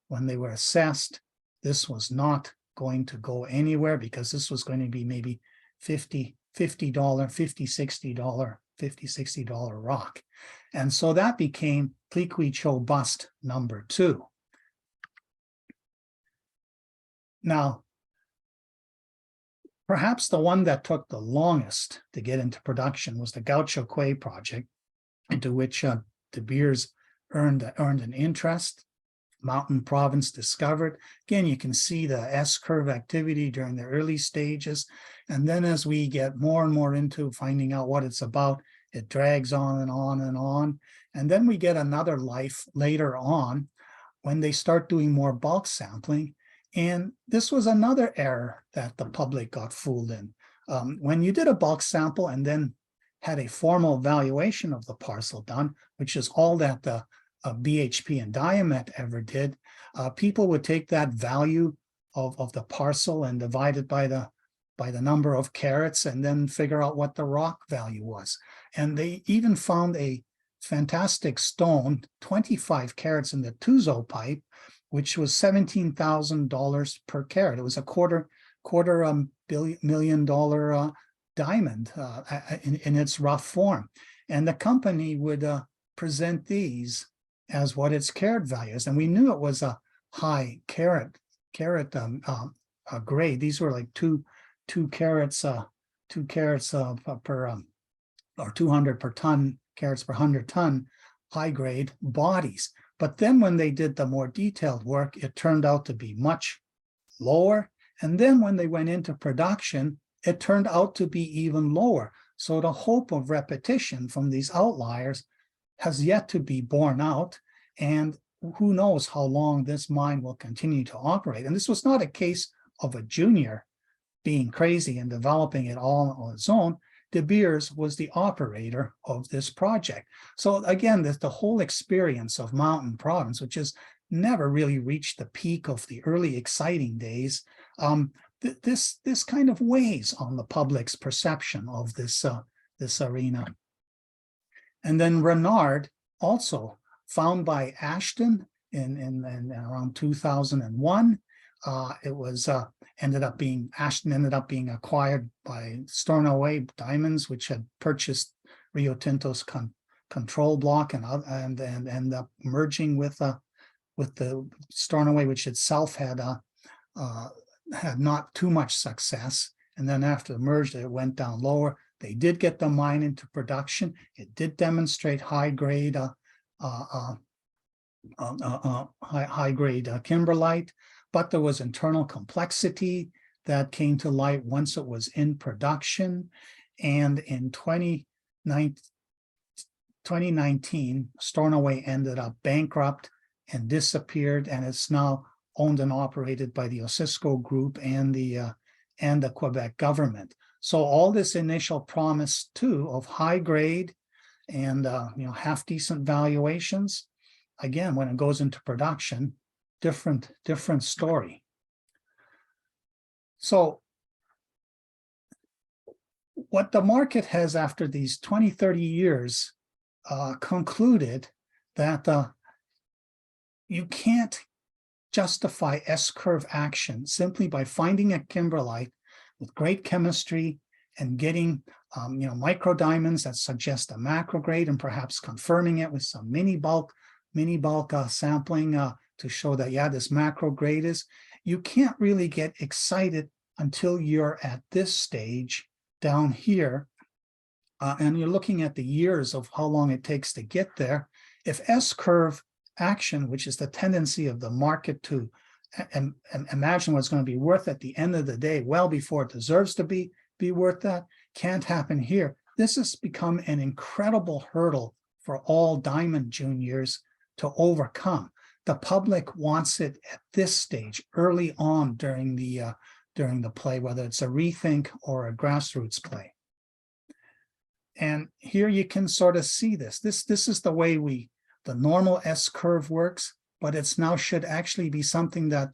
B: when they were assessed, this was not going to go anywhere because this was going to be maybe $50, $60 rock. And so that became Cliquich bust number 2. Now, perhaps the one that took the longest to get into production was the Gaucho Quay project, into which De Beers earned an interest. Mountain Province discovered. Again, you can see the S-curve activity during the early stages. And then as we get more and more into finding out what it's about, it drags on and on and on. And then we get another life later on when they start doing more bulk sampling. And this was another error that the public got fooled in. When you did a bulk sample and then had a formal valuation of the parcel done, which is all that the BHP and Dia Met ever did, people would take that value of the parcel and divide it by the number of carats and then figure out what the rock value was. And they even found a fantastic stone, 25 carats in the Tuzo pipe, which was $17,000 per carat. It was a quarter million dollar diamond in its rough form. And the company would present these as what its carat value is. And we knew it was a high carat grade. These were like two carats per or 200 per ton, carats per 100 ton, high grade bodies. But then when they did the more detailed work, it turned out to be much lower. And then when they went into production, it turned out to be even lower. So the hope of repetition from these outliers has yet to be borne out, and who knows how long this mine will continue to operate. And this was not a case of a junior being crazy and developing it all on its own. De Beers was the operator of this project. So again, the whole experience of Mountain Province, which has never really reached the peak of the early exciting days, this kind of weighs on the public's perception of this arena. And then Renard, also found by Ashton in around 2001. It was Ashton ended up being acquired by Stornoway Diamonds, which had purchased Rio Tinto's control block and ended up merging with the Stornoway, which itself had not too much success. And then after the merger, it went down lower. They did get the mine into production. It did demonstrate high grade kimberlite, but there was internal complexity that came to light once it was in production. And in 2019, Stornoway ended up bankrupt and disappeared, and it's now owned and operated by the Osisko Group and the Quebec government. So all this initial promise too of high grade and half decent valuations, again, when it goes into production, different story. So what the market has, after these 20, 30 years, concluded that you can't justify S-curve action simply by finding a kimberlite with great chemistry and getting micro diamonds that suggest a macro grade, and perhaps confirming it with some mini bulk sampling to show that, yeah, this macro grade is. You can't really get excited until you're at this stage down here, and you're looking at the years of how long it takes to get there. If S-curve action, which is the tendency of the market to imagine what's going to be worth at the end of the day, well before it deserves to be worth that, can't happen here. This has become an incredible hurdle for all diamond juniors to overcome. The public wants it at this stage, early on during the play, whether it's a rethink or a grassroots play. And here you can sort of see this. This is the way the normal S-curve works, but it's now should actually be something that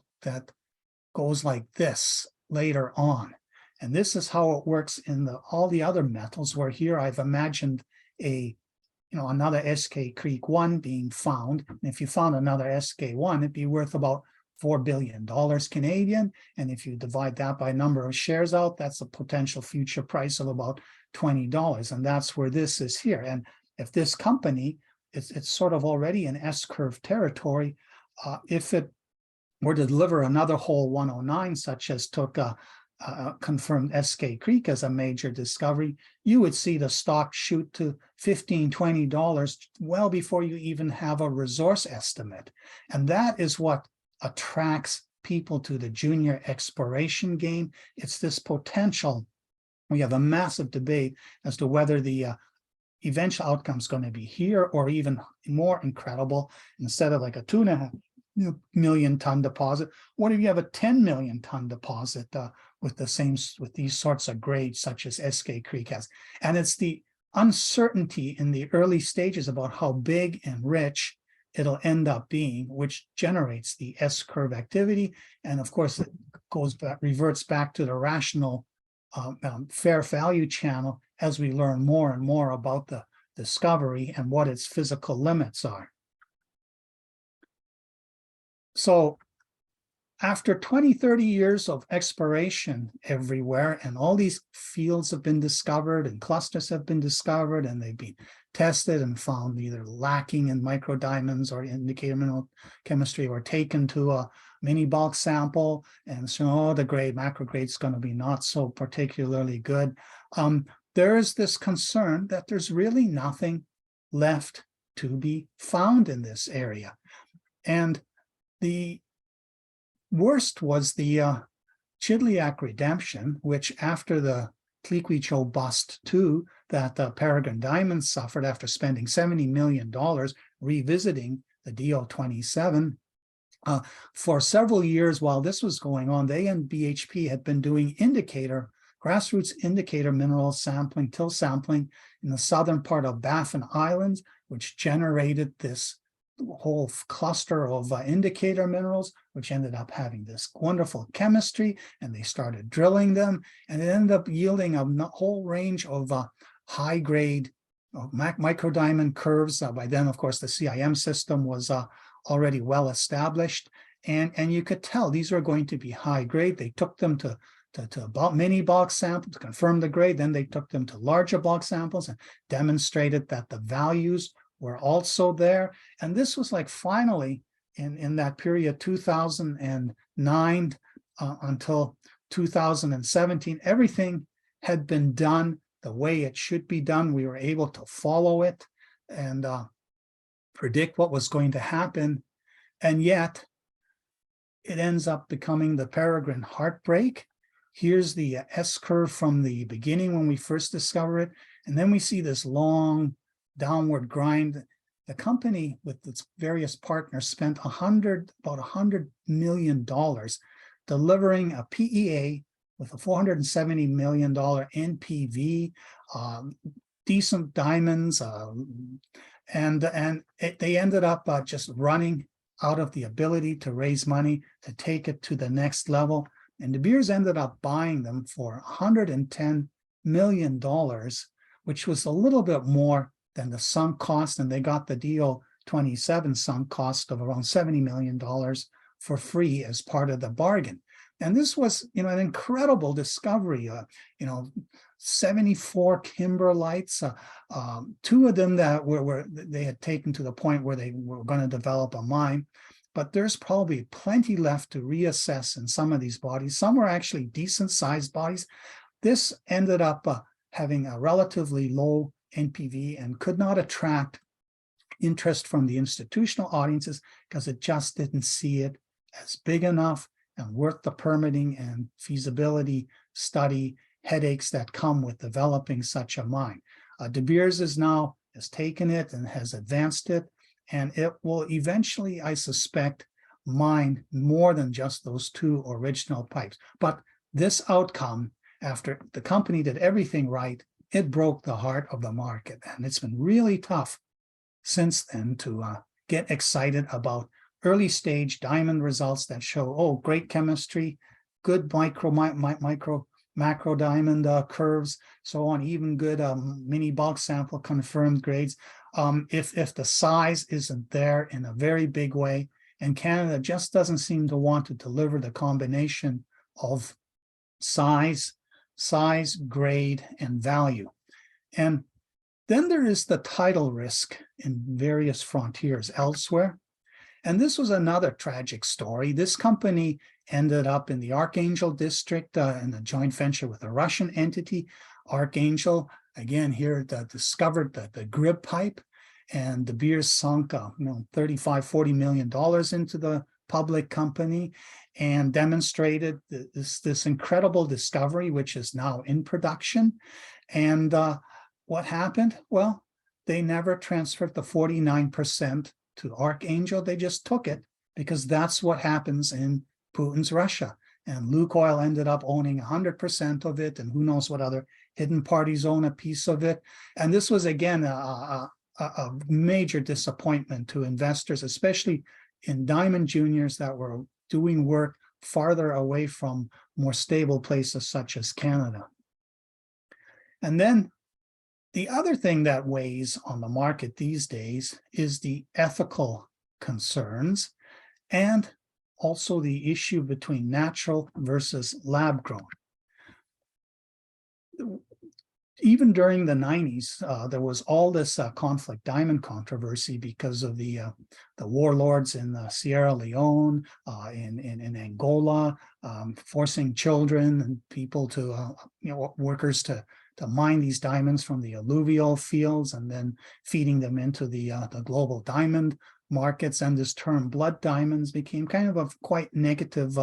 B: goes like this later on. And this is how it works in all the other metals, where here I've imagined another SK Creek 1 being found. And if you found another SK1, it'd be worth about $4 billion Canadian. And if you divide that by number of shares out, that's a potential future price of about $20. And that's where this is here. And if this company, it's sort of already in S-curve territory, if it were to deliver another hole 109, such as took confirmed SK Creek as a major discovery, you would see the stock shoot to $15, $20 well before you even have a resource estimate. And that is what attracts people to the junior exploration game. It's this potential. We have a massive debate as to whether the eventual outcome is going to be here or even more incredible. Instead of like a 2.5 million ton deposit, what if you have a 10 million ton deposit with these sorts of grades such as SK Creek has? And it's the uncertainty in the early stages about how big and rich it'll end up being, which generates the S-curve activity. And of course, it reverts back to the rational fair value channel as we learn more and more about the discovery and what its physical limits are. So after 20, 30 years of exploration everywhere, and all these fields have been discovered and clusters have been discovered, and they've been tested and found either lacking in microdiamonds or indicator mineral chemistry, or taken to a mini bulk sample, and so the grade, macro grade is going to be not so particularly good. There is this concern that there's really nothing left to be found in this area. And the worst was the Chidliak redemption, which after the Tliquicho bust too, that Paragon Diamonds suffered after spending $70 million revisiting the DO-27. For several years while this was going on, they and BHP had been doing grassroots indicator mineral sampling, till sampling in the southern part of Baffin Islands, which generated this whole cluster of indicator minerals, which ended up having this wonderful chemistry, and they started drilling them, and it ended up yielding a whole range of high-grade microdiamond curves. By then, of course, the CIM system was already well established, and you could tell these were going to be high grade. They took them to about mini bulk samples to confirm the grade. Then they took them to larger bulk samples and demonstrated that the values were also there. And this was like finally in that period 2009 until 2017, everything had been done the way it should be done. We were able to follow it and predict what was going to happen. And yet it ends up becoming the Peregrine heartbreak. Here's the S-curve from the beginning when we first discover it. And then we see this long downward grind. The company with its various partners spent about $100 million delivering a PEA with a $470 million NPV, decent diamonds, and they ended up just running out of the ability to raise money to take it to the next level. And De Beers ended up buying them for $110 million, which was a little bit more than the sunk cost. And they got the DO-27 sunk cost of around $70 million for free as part of the bargain. And this was, an incredible discovery. 74 kimberlites, 2 of them that they had taken to the point where they were going to develop a mine. But there's probably plenty left to reassess in some of these bodies. Some were actually decent sized bodies. This ended up having a relatively low NPV and could not attract interest from the institutional audiences because it just didn't see it as big enough and worth the permitting and feasibility study headaches that come with developing such a mine. De Beers has taken it and has advanced it, and it will eventually, I suspect, mine more than just those 2 original pipes. But this outcome, after the company did everything right, it broke the heart of the market, and it's been really tough since then to get excited about early stage diamond results that show, oh, great chemistry, good macro diamond curves, so on, even good mini bulk sample confirmed grades. If the size isn't there in a very big way, and Canada just doesn't seem to want to deliver the combination of size, grade, and value. And then there is the tidal risk in various frontiers elsewhere. And this was another tragic story. This company ended up in the Archangel district in a joint venture with a Russian entity. Archangel, again, here discovered the grib pipe, and De Beers sunk $35–40 million into the public company and demonstrated this incredible discovery, which is now in production. And what happened? Well, they never transferred the 49% to Archangel. They just took it because that's what happens in Putin's Russia. And Lukoil ended up owning 100% of it, and who knows what other hidden parties own a piece of it. And this was, again, a major disappointment to investors, especially in diamond juniors that were doing work farther away from more stable places such as Canada. And then the other thing that weighs on the market these days is the ethical concerns and also the issue between natural versus lab grown. Even during the 90s, there was all this conflict diamond controversy because of the warlords in Sierra Leone, in Angola, forcing children and people to, workers to mine these diamonds from the alluvial fields and then feeding them into the global diamond markets. And this term blood diamonds became kind of a quite negative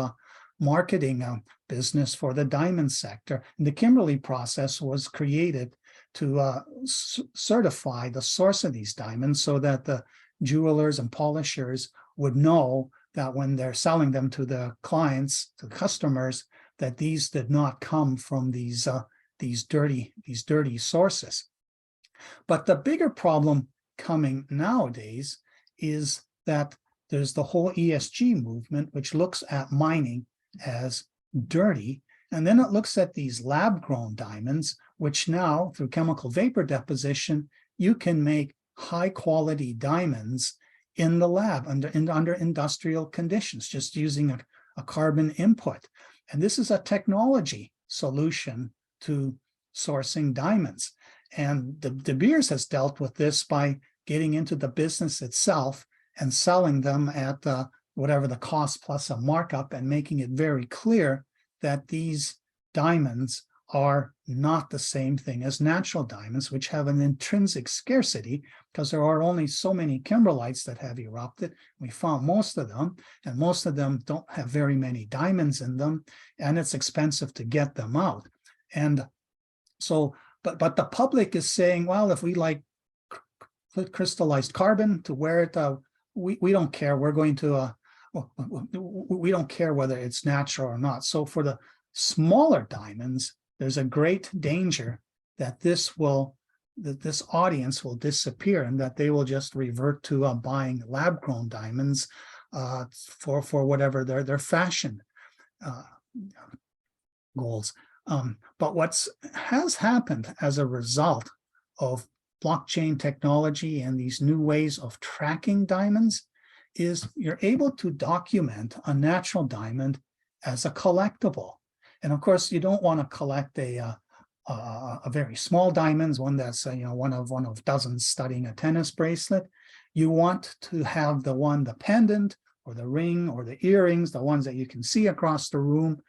B: marketing business for the diamond sector. And the Kimberley process was created to certify the source of these diamonds so that the jewelers and polishers would know that when they're selling them to the clients, to the customers, that these did not come from these dirty sources. But the bigger problem coming nowadays is that there's the whole ESG movement, which looks at mining as dirty, and then it looks at these lab-grown diamonds, which now, through chemical vapor deposition, you can make high-quality diamonds in the lab under industrial conditions, just using a carbon input. And this is a technology solution to sourcing diamonds. And De Beers has dealt with this by getting into the business itself and selling them at whatever the cost plus a markup, and making it very clear that these diamonds are not the same thing as natural diamonds, which have an intrinsic scarcity because there are only so many kimberlites that have erupted. We found most of them, and most of them don't have very many diamonds in them, and it's expensive to get them out. And so, but the public is saying, well, if we like crystallized carbon to wear it, we don't care. We're going to, we don't care whether it's natural or not. So for the smaller diamonds, there's a great danger that this audience will disappear and that they will just revert to buying lab-grown diamonds for whatever their fashion goals. But what has happened as a result of blockchain technology and these new ways of tracking diamonds is you're able to document a natural diamond as a collectible. And of course, you don't want to collect a very small diamonds, one that's one of dozens studding a tennis bracelet. You want to have the pendant or the ring or the earrings, the ones that you can see across the room.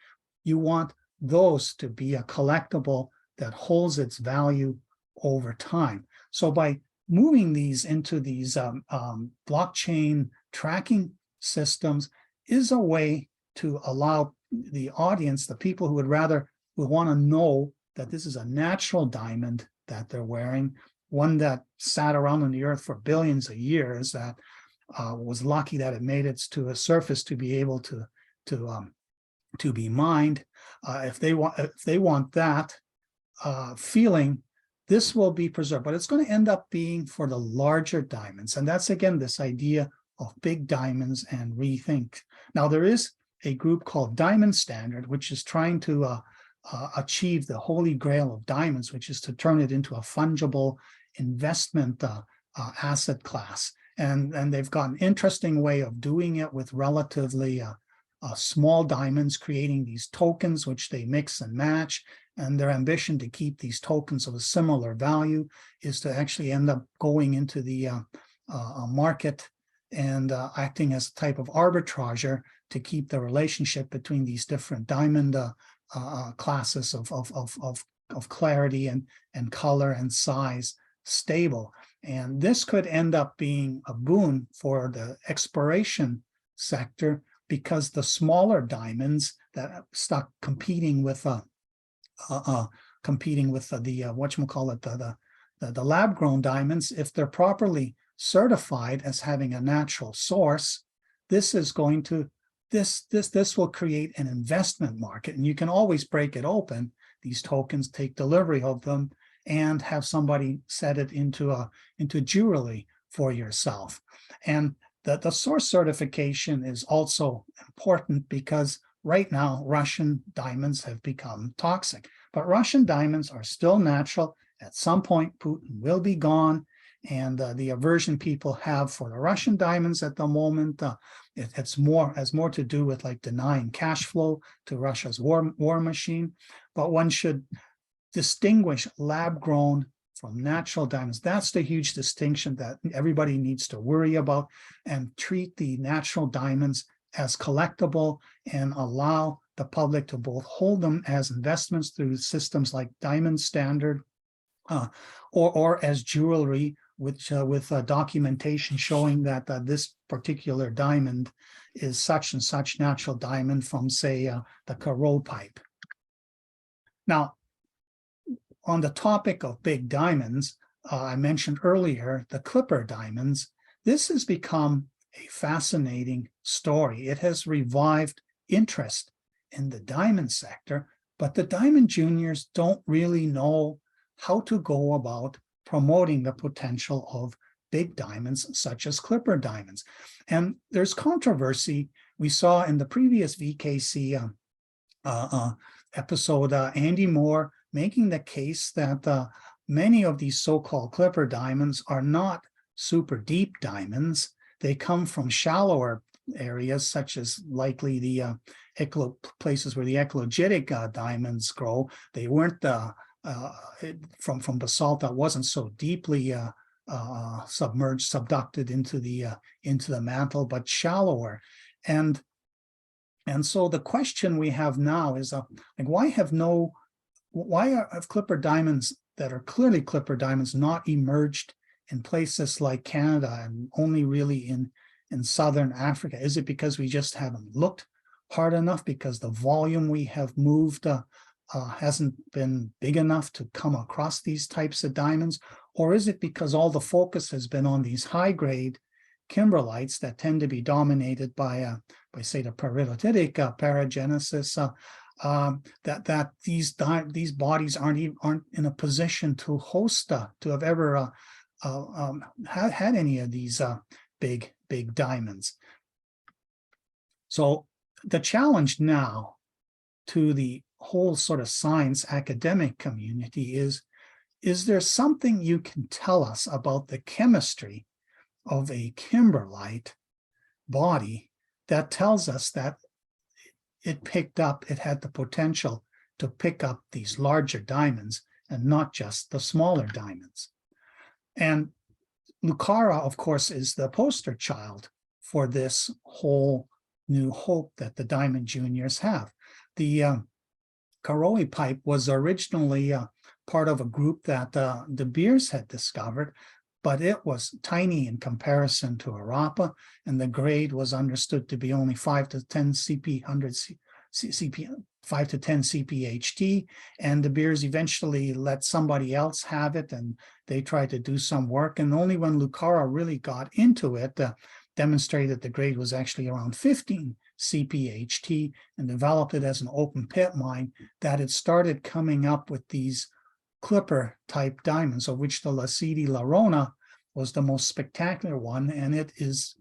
B: You want those to be a collectible that holds its value over time. So by moving these into these blockchain tracking systems is a way to allow the audience, the people who would want to know that this is a natural diamond that they're wearing, one that sat around on the earth for billions of years, that was lucky that it made it to a surface to be able to be mined. If they want that feeling, this will be preserved, but it's going to end up being for the larger diamonds. And that's, again, this idea of big diamonds and rethink. Now, there is a group called Diamond Standard, which is trying to achieve the holy grail of diamonds, which is to turn it into a fungible investment asset class. And they've got an interesting way of doing it with relatively small diamonds, creating these tokens, which they mix and match. And their ambition to keep these tokens of a similar value is to actually end up going into the market and acting as a type of arbitrager to keep the relationship between these different diamond classes of clarity and color and size stable. And this could end up being a boon for the exploration sector, because the smaller diamonds that stuck competing with the whatchamacallit, the lab-grown diamonds, if they're properly certified as having a natural source, this is going to this will create an investment market, and you can always break it open, these tokens, take delivery of them, and have somebody set it into jewelry for yourself. And the source certification is also important, because right now Russian diamonds have become toxic, but Russian diamonds are still natural. At some point, Putin will be gone, and the aversion people have for the Russian diamonds at the moment, has more to do with like denying cash flow to Russia's war machine. But one should distinguish lab-grown from natural diamonds. That's the huge distinction that everybody needs to worry about, and treat the natural diamonds as collectible and allow the public to both hold them as investments through systems like Diamond Standard, or as jewelry, with documentation showing that this particular diamond is such and such natural diamond from, say, the Kaiser pipe. Now, on the topic of big diamonds, I mentioned earlier the CLIPPIR diamonds. This has become a fascinating story. It has revived interest in the diamond sector, but the diamond juniors don't really know how to go about promoting the potential of big diamonds such as CLIPPIR diamonds. And there's controversy. We saw in the previous VKC episode, Andy Moore making the case that many of these so-called CLIPPIR diamonds are not super deep diamonds. They come from shallower areas, such as likely the places where the eclogitic diamonds grow. They weren't from basalt that wasn't so deeply submerged, subducted into the mantle, but shallower. And so the question we have now is, like, why have CLIPPIR diamonds that are clearly CLIPPIR diamonds not emerged in places like Canada and only really in Southern Africa? Is it because we just haven't looked hard enough, because the volume we have moved hasn't been big enough to come across these types of diamonds? Or is it because all the focus has been on these high-grade kimberlites that tend to be dominated by say, the peridotitic paragenesis, that these bodies aren't in a position to host, to have ever had any of these big diamonds. So the challenge now to the whole sort of science academic community is there something you can tell us about the chemistry of a kimberlite body that tells us that it had the potential to pick up these larger diamonds and not just the smaller diamonds? And Lucara, of course, is the poster child for this whole new hope that the diamond juniors have. The Kaiser pipe was originally part of a group that De Beers had discovered, but it was tiny in comparison to Arapa, and the grade was understood to be only 5 to 10 CP 5 to 10 CPHT, and De Beers eventually let somebody else have it, and they tried to do some work, and only when Lucara really got into it, demonstrated the grade was actually around 15 CPHT and developed it as an open pit mine, that it started coming up with these CLIPPIR type diamonds, of which the Lacidi Larona was the most spectacular one, and it is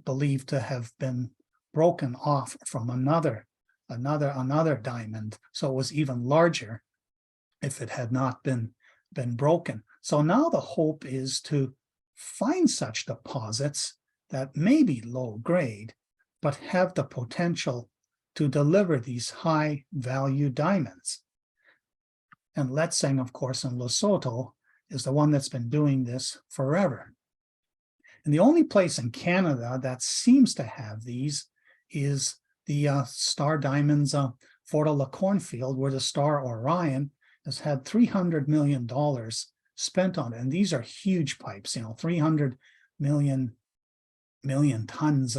B: believed to have been broken off from another diamond, so it was even larger if it had not been broken. So now the hope is to find such deposits that may be low grade, but have the potential to deliver these high value diamonds. And Letseng, of course, in Lesotho is the one that's been doing this forever. And the only place in Canada that seems to have these is the Star Diamonds Fort La Cornfield, where the Star Orion has had $300 million spent on it. And these are huge pipes, 300 million tons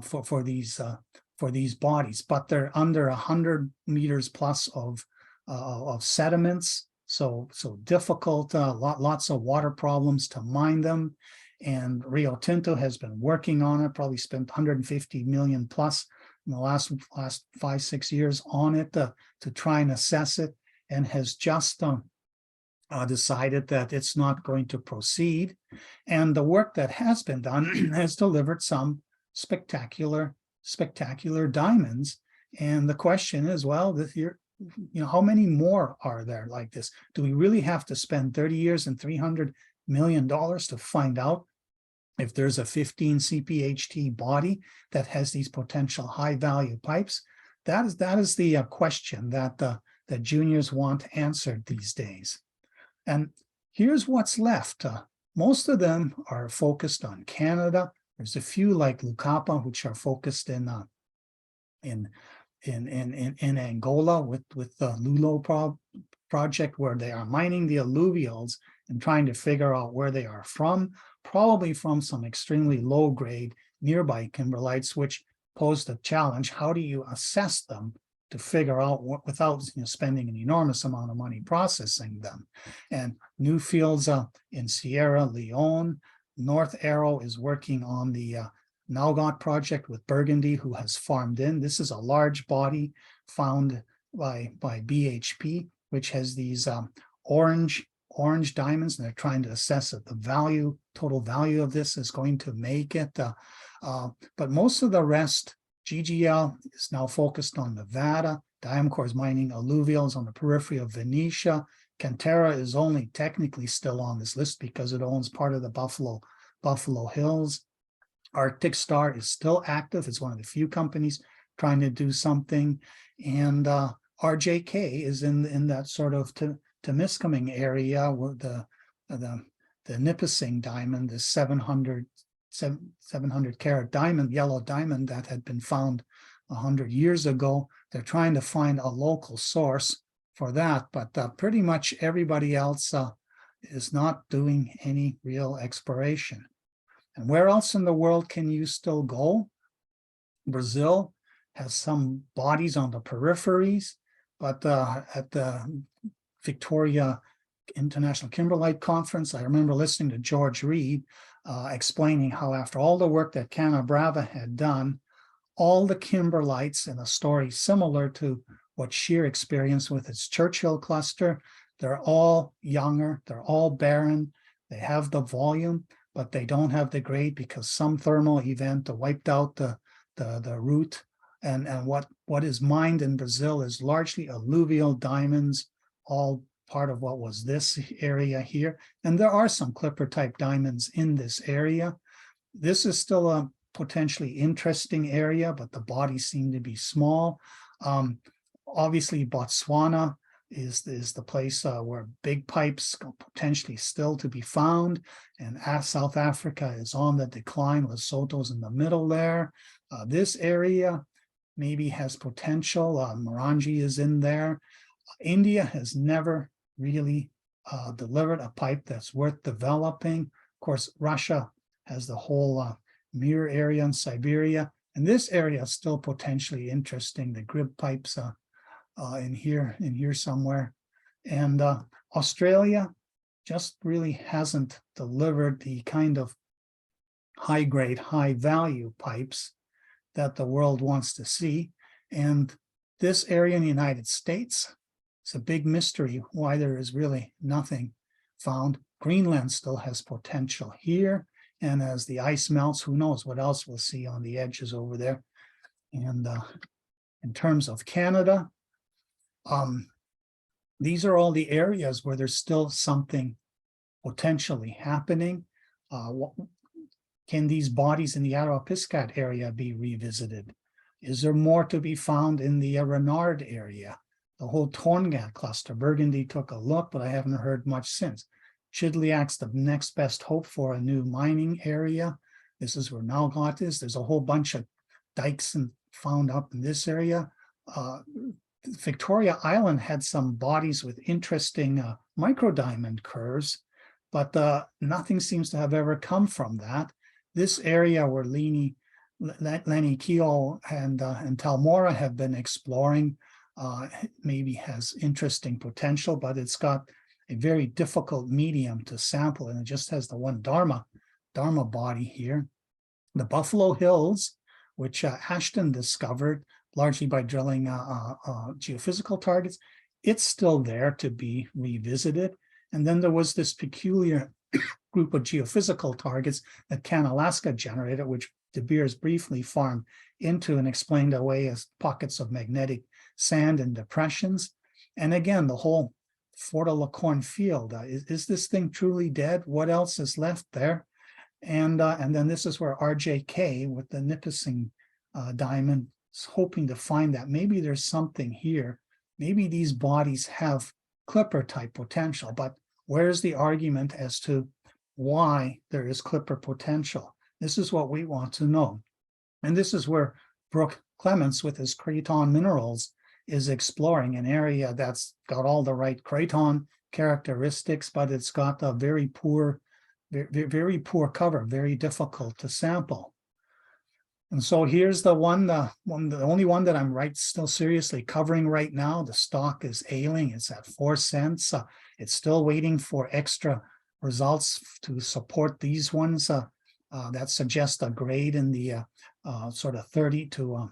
B: for these bodies, but they're under 100 meters plus of sediments, so difficult, lots of water problems to mine them. And Rio Tinto has been working on it, probably spent 150 million plus in the last 5-6 years on it to try and assess it, and has just decided that it's not going to proceed. And the work that has been done has delivered some spectacular diamonds. And the question is, well, this year, how many more are there like this? Do we really have to spend 30 years and $300 million to find out if there's a 15 CPHT body that has these potential high value pipes? That is the question that juniors want answered these days. And here's what's left. Most of them are focused on Canada. There's a few like Lucapa, which are focused in Angola with the Lulo project, where they are mining the alluvials and trying to figure out where they are from, probably from some extremely low grade nearby kimberlites, which pose the challenge. How do you assess them to figure out what, without spending an enormous amount of money processing them? And new fields in Sierra Leone. North Arrow is working on the Naugat project with Burgundy, who has farmed in. This is a large body found by BHP, which has these orange diamonds, and they're trying to assess that the total value of this is going to make it. But most of the rest, GGL is now focused on Nevada. Diamcor is mining alluvials on the periphery of Venetia. Cantera is only technically still on this list because it owns part of the Buffalo Hills. Arctic Star is still active. It's one of the few companies trying to do something. And RJK is in that sort of Temiskaming area, where the Nipissing diamond, the 700 carat diamond, yellow diamond that had been found 100 years ago. They're trying to find a local source for that, but pretty much everybody else is not doing any real exploration. And where else in the world can you still go? Brazil has some bodies on the peripheries, but at the Victoria International Kimberlite Conference, I remember listening to George Reed explaining how after all the work that Canabrava had done, all the kimberlites, in a story similar to what Shear experienced with its Churchill cluster, they're all younger, they're all barren, they have the volume, but they don't have the grade because some thermal event wiped out the root. And what is mined in Brazil is largely alluvial diamonds, all part of what was this area here. And there are some CLIPPIR type diamonds in this area. This is still a potentially interesting area, but the bodies seem to be small. Obviously, Botswana is the place where big pipes potentially still to be found, and South Africa is on the decline. Lesotho's in the middle there. This area maybe has potential. Morangi is in there. India has never really delivered a pipe that's worth developing. Of course, Russia has the whole Mir area in Siberia, and this area is still potentially interesting. The Grib pipes in here somewhere, and Australia just really hasn't delivered the kind of high grade, high value pipes that the world wants to see. And this area in the United States, it's a big mystery why there is really nothing found. Greenland still has potential here. And as the ice melts, who knows what else we'll see on the edges over there. And in terms of Canada, these are all the areas where there's still something potentially happening. Can these bodies in the Arawapiskat area be revisited? Is there more to be found in the Renard area? The whole Torngat cluster, Burgundy took a look, but I haven't heard much since. Chidliak's the next best hope for a new mining area. This is where Nalgot is. There's a whole bunch of dikes found up in this area. Victoria Island had some bodies with interesting microdiamond curves, but nothing seems to have ever come from that. This area where Lenny Keogh and Talmora have been exploring maybe has interesting potential, but it's got a very difficult medium to sample, and it just has the one Dharma body here. The Buffalo Hills, which Ashton discovered largely by drilling geophysical targets, it's still there to be revisited. And then there was this peculiar group of geophysical targets that Canalaska generated, which De Beers briefly farmed into and explained away as pockets of magnetic sand and depressions. And again, the whole Fort La Corne field, is this thing truly dead? What else is left there? And then this is where RJK with the Nipissing diamond is hoping to find that maybe there's something here. Maybe these bodies have CLIPPIR type potential, but where's the argument as to why there is CLIPPIR potential? This is what we want to know. And this is where Brooke Clements with his Craton Minerals is exploring an area that's got all the right Craton characteristics, but it's got a very poor cover, very difficult to sample. And so here's the only one that I'm still seriously covering right now. The stock is ailing, it's at 4 cents. It's still waiting for extra results to support these ones that suggest a grade in the sort of 30 to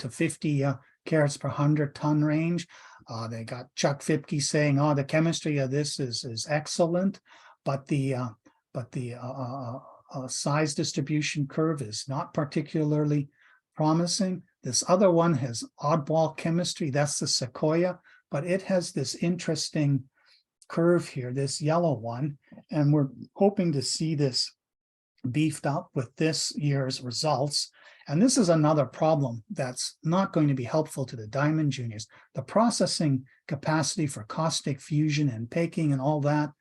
B: 50 carats per 100 ton range. They got Chuck Fipke saying, "Oh, the chemistry of this is excellent, but the size distribution curve is not particularly promising." This other one has oddball chemistry. That's the Sequoia, but it has this interesting curve here, this yellow one, and we're hoping to see this beefed up with this year's results. And this is another problem that's not going to be helpful to the diamond juniors. The processing capacity for caustic fusion and baking and all that,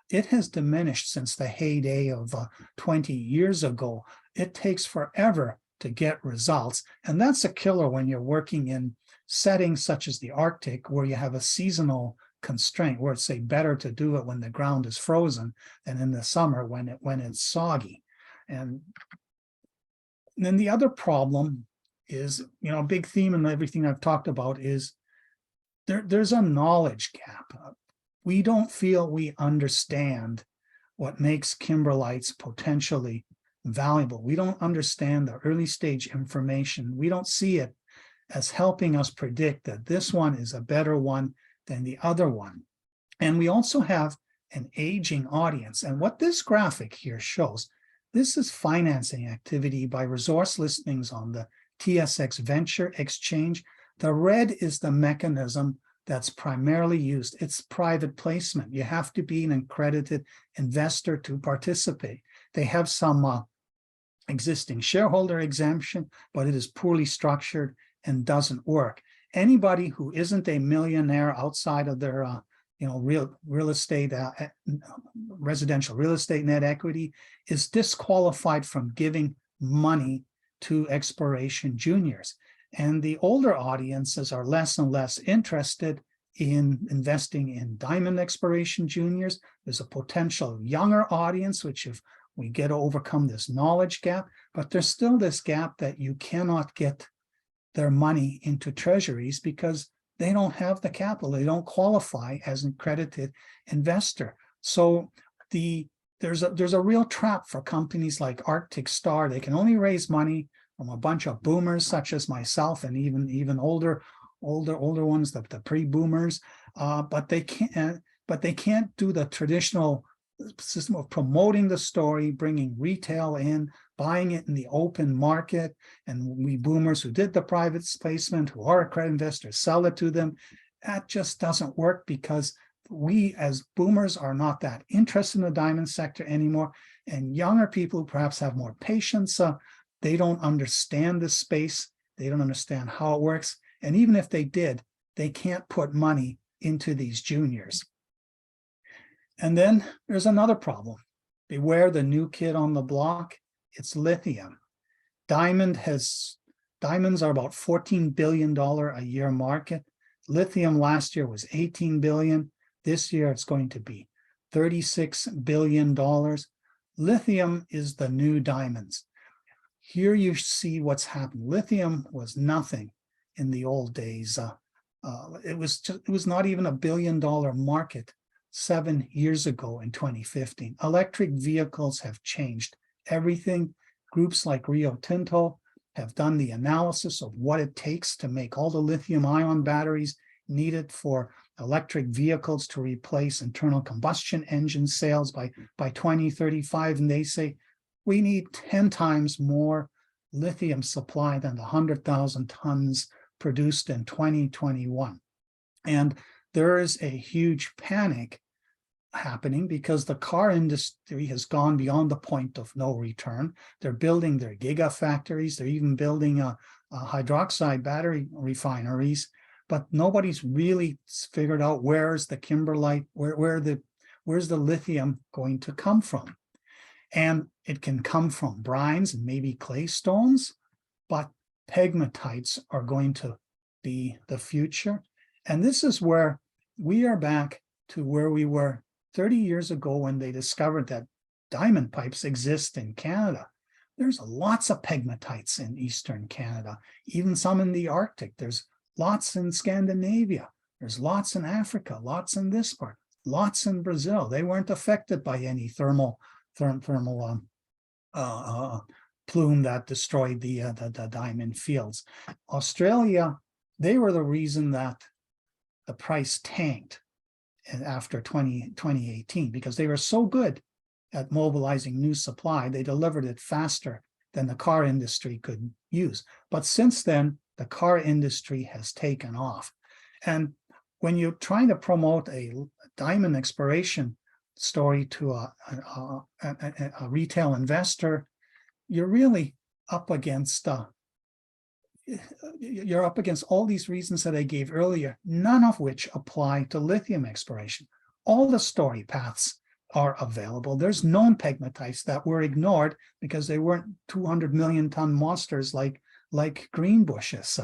B: it has diminished since the heyday of 20 years ago. It takes forever to get results. And that's a killer when you're working in settings such as the Arctic, where you have a seasonal constraint, where it's, say, better to do it when the ground is frozen than in the summer when it's soggy. And then the other problem is, a big theme in everything I've talked about is there's a knowledge gap. We don't feel we understand what makes kimberlites potentially valuable. We don't understand the early stage information. We don't see it as helping us predict that this one is a better one than the other one. And we also have an aging audience. And what this graphic here shows, this is financing activity by resource listings on the TSX Venture Exchange. The red is the mechanism that's primarily used. It's private placement. You have to be an accredited investor to participate. They have some existing shareholder exemption, but it is poorly structured and doesn't work. Anybody who isn't a millionaire outside of their real estate, residential real estate net equity is disqualified from giving money to exploration juniors. And the older audiences are less and less interested in investing in diamond exploration juniors. There's a potential younger audience, which if we get to overcome this knowledge gap, but there's still this gap that you cannot get their money into treasuries because they don't have the capital. They don't qualify as an accredited investor. So there's a real trap for companies like Arctic Star. They can only raise money from a bunch of boomers such as myself and even older ones, the pre-boomers, but they can't do the traditional system of promoting the story, bringing retail in, buying it in the open market, and we boomers who did the private placement, who are accredited investors, sell it to them. That just doesn't work because we as boomers are not that interested in the diamond sector anymore, and younger people who perhaps have more patience, they don't understand this space, they don't understand how it works, and even if they did, they can't put money into these juniors. And then there's another problem. Beware the new kid on the block. It's lithium. Diamonds are about $14 billion a year market. Lithium last year was $18 billion. This year it's going to be $36 billion. Lithium is the new diamonds. Here you see what's happened. Lithium was nothing in the old days. It was not even $1 billion market 7 years ago in 2015. Electric vehicles have changed everything. Groups like Rio Tinto have done the analysis of what it takes to make all the lithium ion batteries needed for electric vehicles to replace internal combustion engine sales by 2035. And they say we need 10 times more lithium supply than the 100,000 tons produced in 2021. And there is a huge panic happening because the car industry has gone beyond the point of no return. They're building their gigafactories. They're even building hydroxide battery refineries, but nobody's really figured out where's the kimberlite, where's the lithium going to come from. And it can come from brines and maybe clay stones, but pegmatites are going to be the future. And this is where we are back to where we were 30 years ago when they discovered that diamond pipes exist in Canada. There's lots of pegmatites in Eastern Canada, even some in the Arctic. There's lots in Scandinavia. There's lots in Africa, lots in this part, lots in Brazil. They weren't affected by any thermal plume that destroyed the diamond fields. Australia, they were the reason that the price tanked after 2018 because they were so good at mobilizing new supply. They delivered it faster than the car industry could use. But since then, the car industry has taken off. And when you're trying to promote a diamond exploration story to a retail investor, you're really up against all these reasons that I gave earlier, none of which apply to lithium exploration. All the story paths are available. There's known pegmatites that were ignored because they weren't 200 million ton monsters like green bushes.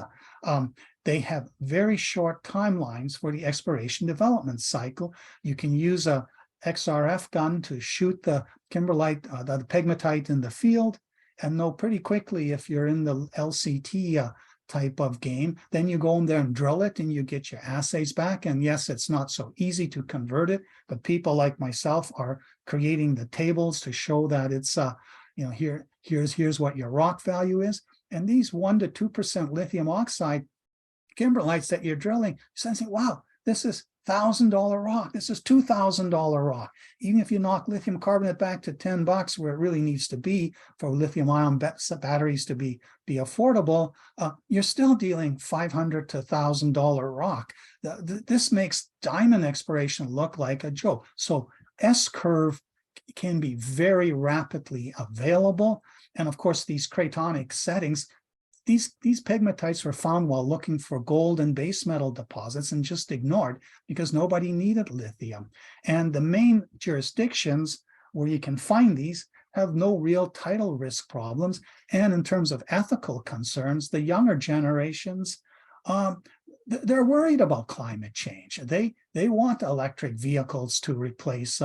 B: They have very short timelines for the exploration development cycle. You can use a XRF gun to shoot the kimberlite, the pegmatite in the field, and know pretty quickly if you're in the LCT type of game. Then you go in there and drill it and you get your assays back. And yes, it's not so easy to convert it, but people like myself are creating the tables to show that it's, here's what your rock value is. And these 1 to 2% lithium oxide kimberlites that you're drilling, you're saying, wow, this is $1,000 rock. This is $2,000 rock. Even if you knock lithium carbonate back to $10 where it really needs to be for lithium ion batteries to be affordable, you're still dealing $500 to $1,000 rock. This makes diamond exploration look like a joke. So S-curve can be very rapidly available. And of course, these cratonic settings, these pegmatites were found while looking for gold and base metal deposits and just ignored because nobody needed lithium. And the main jurisdictions where you can find these have no real title risk problems. And in terms of ethical concerns, the younger generations, they're worried about climate change. They want electric vehicles to replace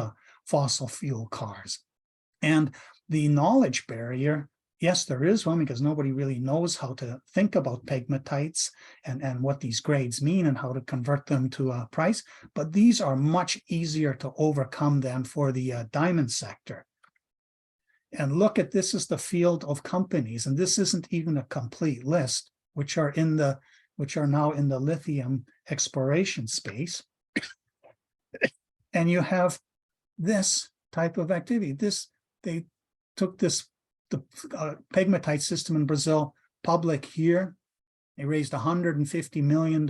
B: fossil fuel cars. And the knowledge barrier, yes, there is one, because nobody really knows how to think about pegmatites and what these grades mean and how to convert them to a price. But these are much easier to overcome than for the diamond sector. And look at, this is the field of companies, and this isn't even a complete list, which are now in the lithium exploration space. And you have this type of activity. They took the pegmatite system in Brazil public here. They raised $150 million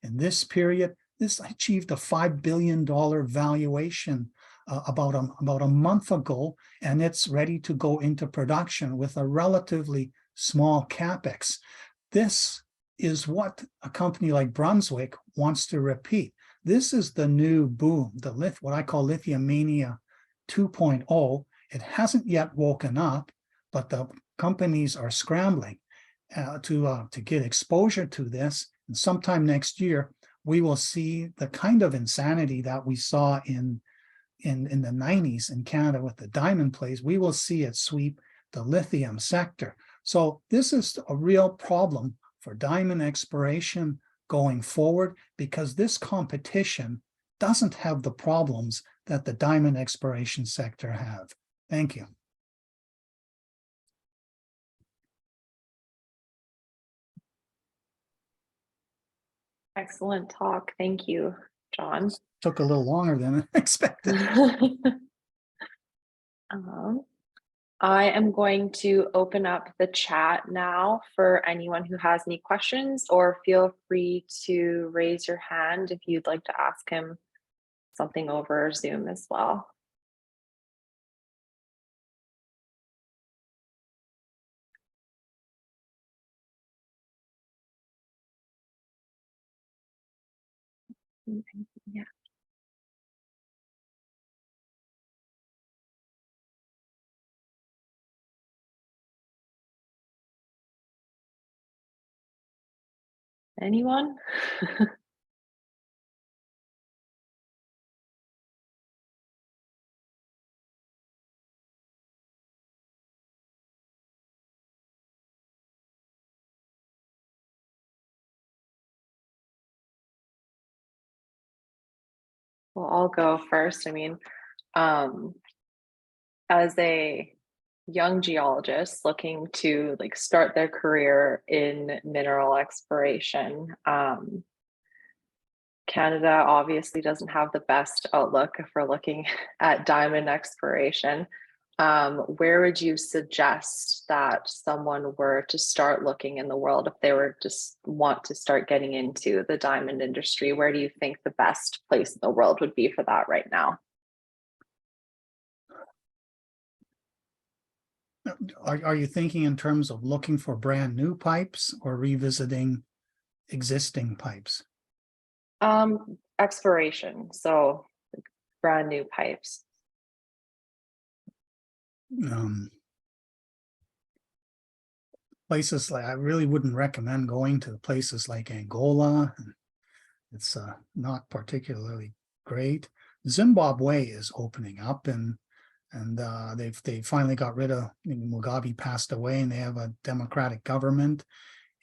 B: in this period. This achieved a $5 billion valuation about a month ago, and it's ready to go into production with a relatively small capex. This is what a company like Brunswick wants to repeat. This is the new boom, what I call lithium mania 2.0. It hasn't yet woken up, but the companies are scrambling to get exposure to this. And sometime next year, we will see the kind of insanity that we saw in the 90s in Canada with the diamond plays. We will see it sweep the lithium sector. So this is a real problem for diamond exploration going forward, because this competition doesn't have the problems that the diamond exploration sector have. Thank you.
A: Excellent talk. Thank you, John.
B: Took a little longer than expected.
A: I am going to open up the chat now for anyone who has any questions, or feel free to raise your hand if you'd like to ask him something over Zoom as well. Yeah. Anyone? Well, I'll go first. I mean, as a young geologist looking to start their career in mineral exploration, Canada obviously doesn't have the best outlook if we're looking at diamond exploration. Where would you suggest that someone were to start looking in the world if they were just want to start getting into the diamond industry? Where do you think the best place in the world would be for that right now?
B: Are you thinking in terms of looking for brand new pipes or revisiting existing pipes?
A: Exploration, so brand new pipes.
B: Places like, I really wouldn't recommend going to places like Angola. It's not particularly great. Zimbabwe is opening up, and they finally got rid of, Mugabe passed away, and they have a democratic government,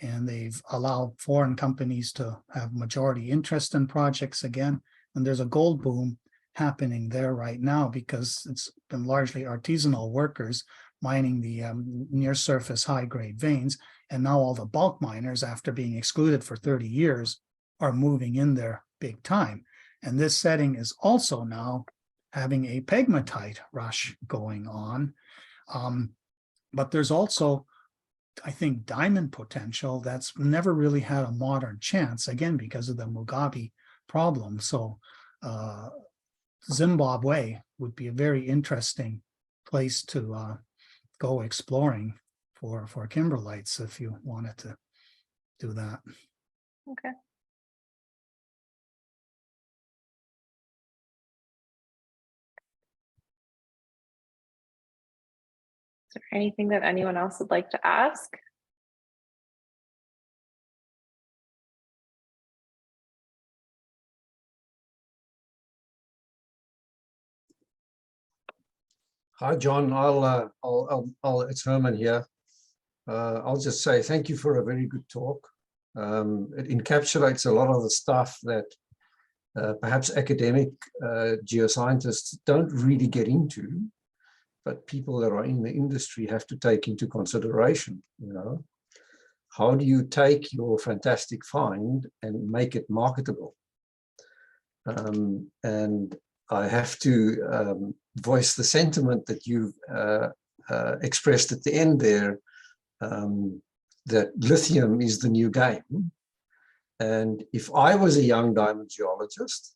B: and they've allowed foreign companies to have majority interest in projects again. And there's a gold boom happening there right now, because it's been largely artisanal workers mining the near surface high grade veins. And now all the bulk miners, after being excluded for 30 years, are moving in there big time. And this setting is also now having a pegmatite rush going on. But there's also, I think, diamond potential that's never really had a modern chance, again, because of the Mugabe problem. So Zimbabwe would be a very interesting place to go exploring for kimberlites if you wanted to do that.
A: Okay. Is there anything that anyone else would like to ask?
C: Hi, John. It's Herman here. I'll just say thank you for a very good talk. It encapsulates a lot of the stuff that perhaps academic geoscientists don't really get into, but people that are in the industry have to take into consideration. You know, how do you take your fantastic find and make it marketable? And I have to voice the sentiment that you've expressed at the end there, that lithium is the new game. And if I was a young diamond geologist,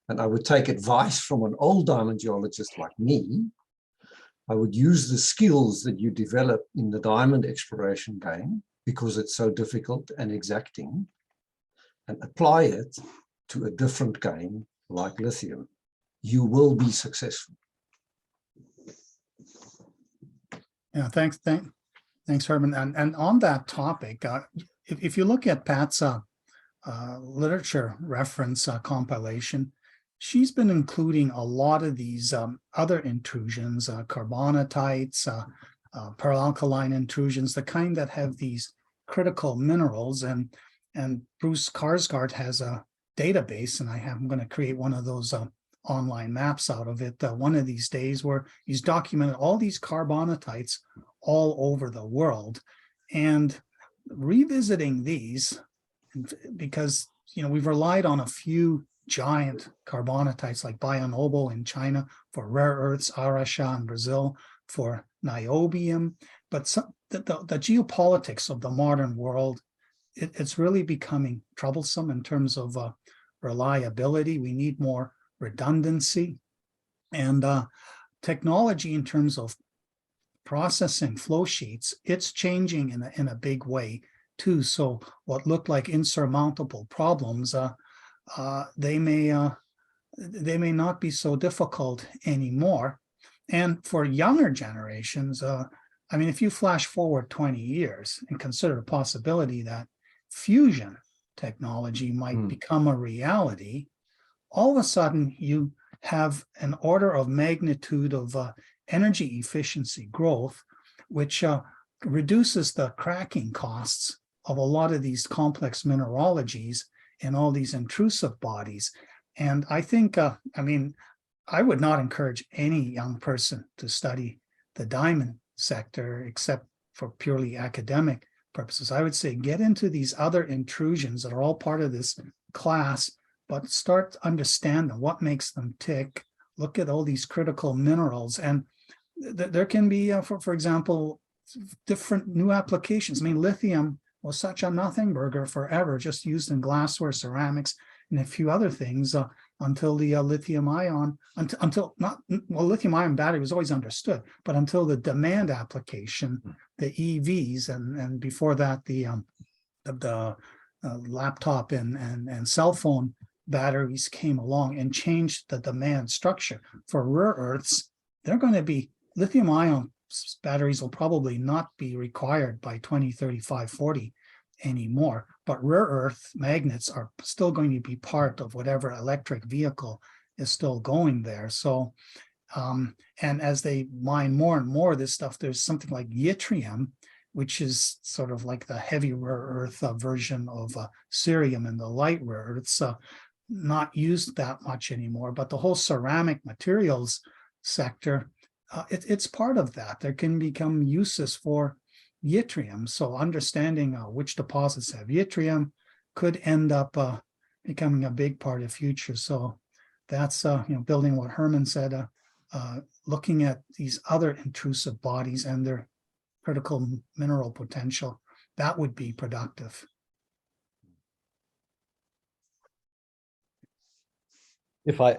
C: and I would take advice from an old diamond geologist like me, I would use the skills that you develop in the diamond exploration game, because it's so difficult and exacting, and apply it to a different game like lithium. You will be successful.
B: Yeah, thanks, Herman. And on that topic, if you look at Pat's literature reference compilation, she's been including a lot of these other intrusions, carbonatites, peralkaline intrusions, the kind that have these critical minerals. And Bruce Karsgaard has a database, and I'm going to create one of those online maps out of it one of these days, where he's documented all these carbonatites all over the world. And revisiting these, because we've relied on a few giant carbonatites like Bayonobo in China for rare earths, Araxá in Brazil for niobium, but the geopolitics of the modern world, it's really becoming troublesome in terms of reliability. We need more redundancy, and technology in terms of processing flow sheets, it's changing in a big way too. So what looked like insurmountable problems, they may not be so difficult anymore. And for younger generations, I mean, if you flash forward 20 years and consider the possibility that fusion technology might become a reality, all of a sudden you have an order of magnitude of energy efficiency growth, which reduces the cracking costs of a lot of these complex mineralogies and all these intrusive bodies. And I think, I mean, I would not encourage any young person to study the diamond sector except for purely academic purposes. I would say get into these other intrusions that are all part of this class, but start understanding what makes them tick. Look at all these critical minerals, and there can be, for example, different new applications. I mean, lithium was such a nothing burger forever, just used in glassware, ceramics, and a few other things until the lithium ion, lithium ion battery was always understood, but until the demand application, the EVs, and before that the laptop and cell phone batteries came along and changed the demand structure. For rare earths, they're going to be, lithium ion batteries will probably not be required by 2035, 40 anymore, but rare earth magnets are still going to be part of whatever electric vehicle is still going there. So, and as they mine more and more of this stuff, there's something like yttrium, which is sort of like the heavy rare earth version of cerium and the light rare earths, not used that much anymore. But the whole ceramic materials sector, it's part of that. There can become uses for yttrium. So understanding which deposits have yttrium could end up becoming a big part of the future. So that's building what Herman said, looking at these other intrusive bodies and their critical mineral potential, that would be productive.
D: If I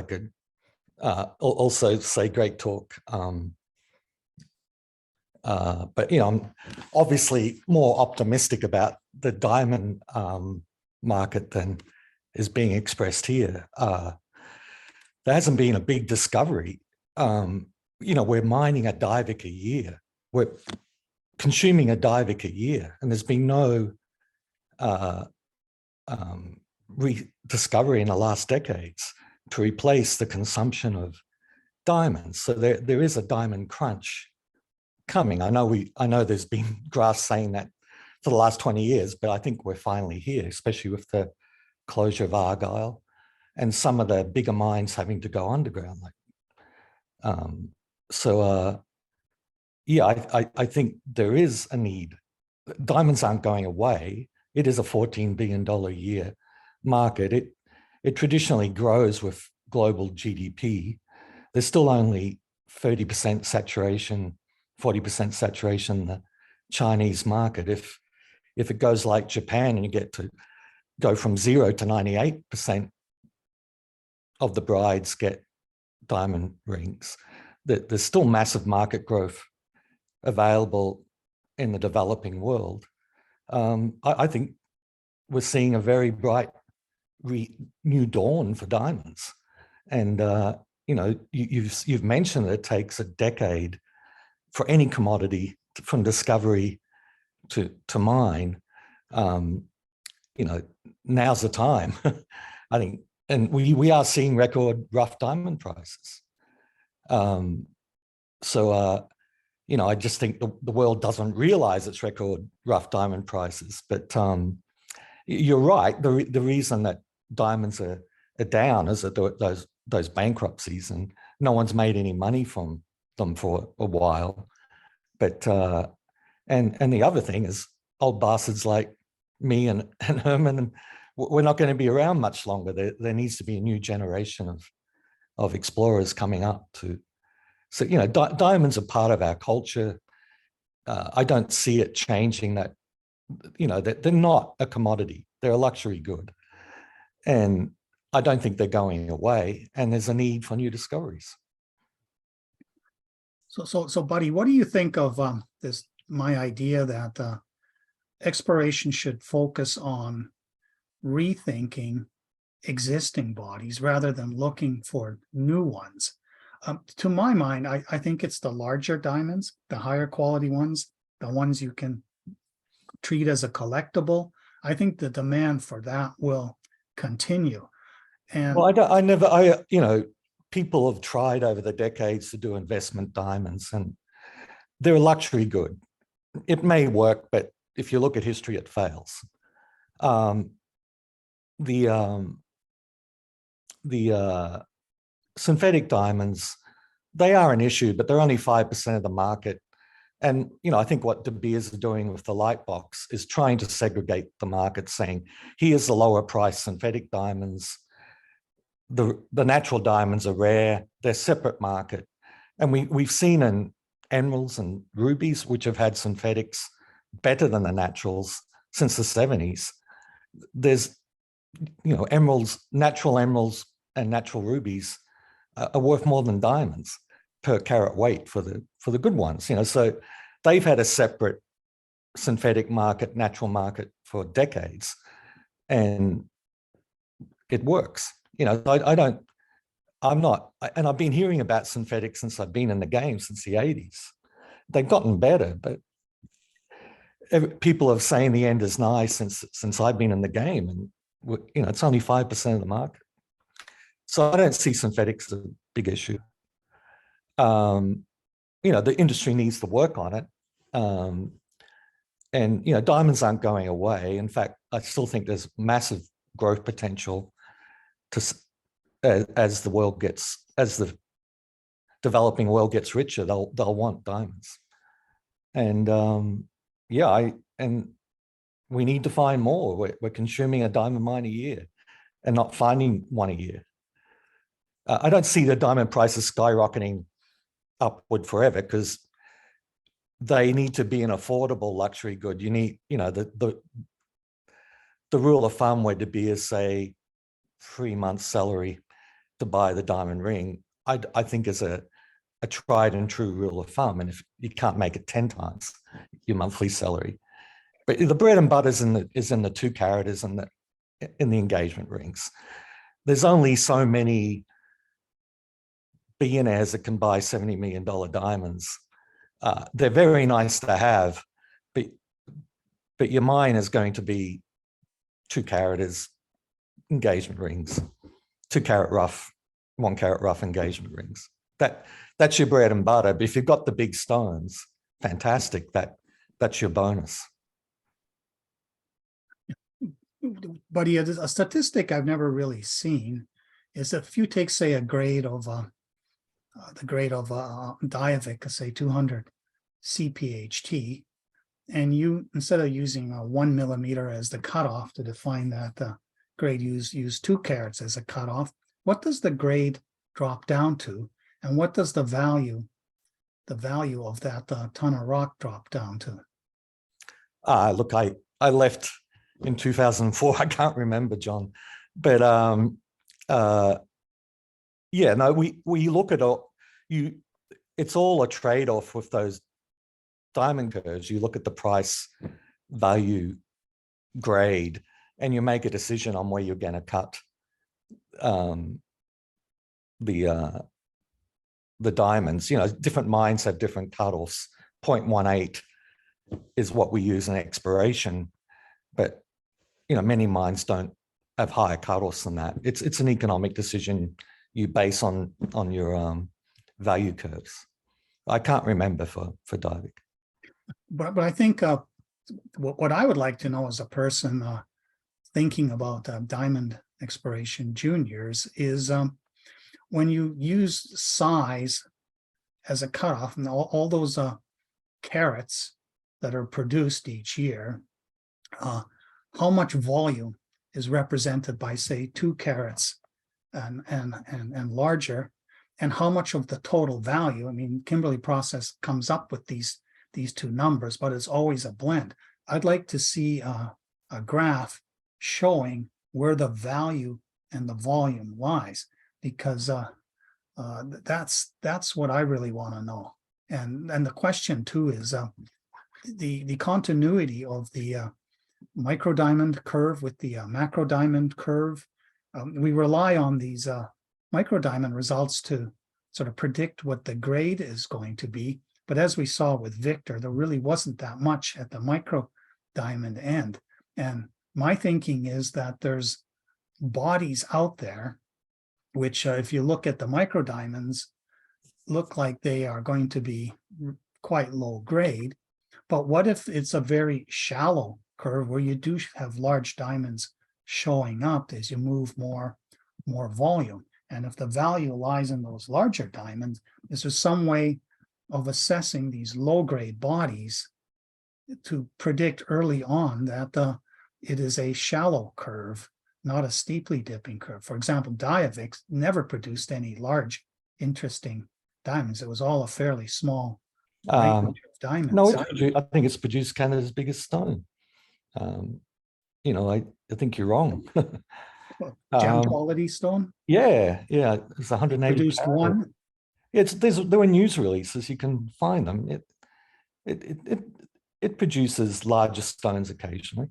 D: could also say great talk. But I'm obviously more optimistic about the diamond market than is being expressed here. There hasn't been a big discovery. We're mining a Diavik a year. We're consuming a Diavik a year, and there's been no rediscovery in the last decades to replace the consumption of diamonds. So there is a diamond crunch coming. I know there's been graphs saying that for the last 20 years, but I think we're finally here, especially with the closure of Argyle and some of the bigger mines having to go underground. Yeah, I think there is a need. Diamonds aren't going away. It is a $14 billion a year market. It traditionally grows with global GDP. There's still only 30% saturation, 40% saturation in the Chinese market. If it goes like Japan and you get to go from 0 to 98% of the brides get diamond rings, there's still massive market growth available in the developing world. I think we're seeing a very bright new dawn for diamonds. And you know, you've mentioned that it takes a decade for any commodity from discovery to mine. You know, now's the time, I think. And we are seeing record rough diamond prices. You know, I just think the world doesn't realize it's record rough diamond prices. But you're right. The reason that diamonds are down is that those bankruptcies, and no one's made any money from them for a while. But and the other thing is, old bastards like me and Herman, and we're not going to be around much longer. There needs to be a new generation of explorers coming up to. So, you know, diamonds are part of our culture. I don't see it changing that, you know, that they're not a commodity. They're a luxury good. And I don't think they're going away. And there's a need for new discoveries.
B: So Buddy, what do you think of my idea that exploration should focus on rethinking existing bodies rather than looking for new ones? To my mind, I think it's the larger diamonds, the higher quality ones, the ones you can treat as a collectible. I think the demand for that will continue. And
D: well, you know, people have tried over the decades to do investment diamonds, and they're a luxury good. It may work, but if you look at history, it fails. Synthetic diamonds, they are an issue, but they're only 5% of the market. And, you know, I think what De Beers is doing with the light box is trying to segregate the market, saying, here's the lower price synthetic diamonds. The natural diamonds are rare, they're separate market. And we've seen in emeralds and rubies, which have had synthetics better than the naturals since the 70s. There's, you know, natural emeralds and natural rubies are worth more than diamonds per carat weight for the good ones, you know. So they've had a separate synthetic market, natural market for decades, and it works. You know, and I've been hearing about synthetics since I've been in the game, since the 80s. They've gotten better, but people are saying the end is nigh since I've been in the game, and you know, it's only 5% of the market. So I don't see synthetics as a big issue. You know, the industry needs to work on it. And, you know, diamonds aren't going away. In fact, I still think there's massive growth potential as the developing world gets richer, they'll want diamonds. And yeah, and we need to find more. We're consuming a diamond mine a year and not finding one a year. I don't see the diamond prices skyrocketing upward forever, because they need to be an affordable luxury good. You need, you know, the rule of thumb where De Beers say 3 months salary to buy the diamond ring, I think is a tried and true rule of thumb. And if you can't make it 10 times your monthly salary, but the bread and butter is in the 2 carat, is in the engagement rings. There's only so many billionaires that can buy $70 million diamonds. They're very nice to have, but your mine is going to be 2 carat is engagement rings, 2 carat rough, 1 carat rough engagement rings. that's your bread and butter. But if you've got the big stones, fantastic. That's your bonus.
B: But yeah, a statistic I've never really seen is if you take, say, a grade of the grade of Diavic, say 200 CPHT, and you, instead of using 1 millimeter as the cutoff to define that grade, use 2 carats as a cutoff, what does the grade drop down to, and what does the value of that ton of rock drop down to?
D: Look, I left in 2004. I can't remember, John, but yeah, no, we look at it's all a trade-off with those diamond curves. You look at the price, value, grade, and you make a decision on where you're going to cut the diamonds. You know, different mines have different cutoffs. 0.18 is what we use in exploration, but you know, many mines don't have higher cutoffs than that. It's an economic decision you base on your value curves. I can't remember for Diavic.
B: But I think what I would like to know as a person thinking about diamond exploration juniors is when you use size as a cutoff, and all those carats that are produced each year, how much volume is represented by, say, 2 carats and larger, and how much of the total value? I mean, Kimberley process comes up with these 2 numbers, but it's always a blend. I'd like to see a graph showing where the value and the volume lies, because that's what I really want to know. And the question too is the continuity of the micro diamond curve with the macro diamond curve. We rely on these micro diamond results to sort of predict what the grade is going to be. But as we saw with Victor, there really wasn't that much at the micro diamond end. And my thinking is that there's bodies out there, which if you look at the micro diamonds, look like they are going to be quite low grade. But what if it's a very shallow curve where you do have large diamonds showing up as you move more volume? And if the value lies in those larger diamonds, is there some way of assessing these low-grade bodies to predict early on that it is a shallow curve, not a steeply dipping curve? For example, Diavic never produced any large, interesting diamonds. It was all a fairly small range of diamonds.
D: No, I think it's produced Canada's biggest stone. You know, I think you're wrong.
B: Gem quality stone?
D: Yeah, it's 180.
B: Produced one?
D: There were news releases, you can find them. It produces larger stones occasionally.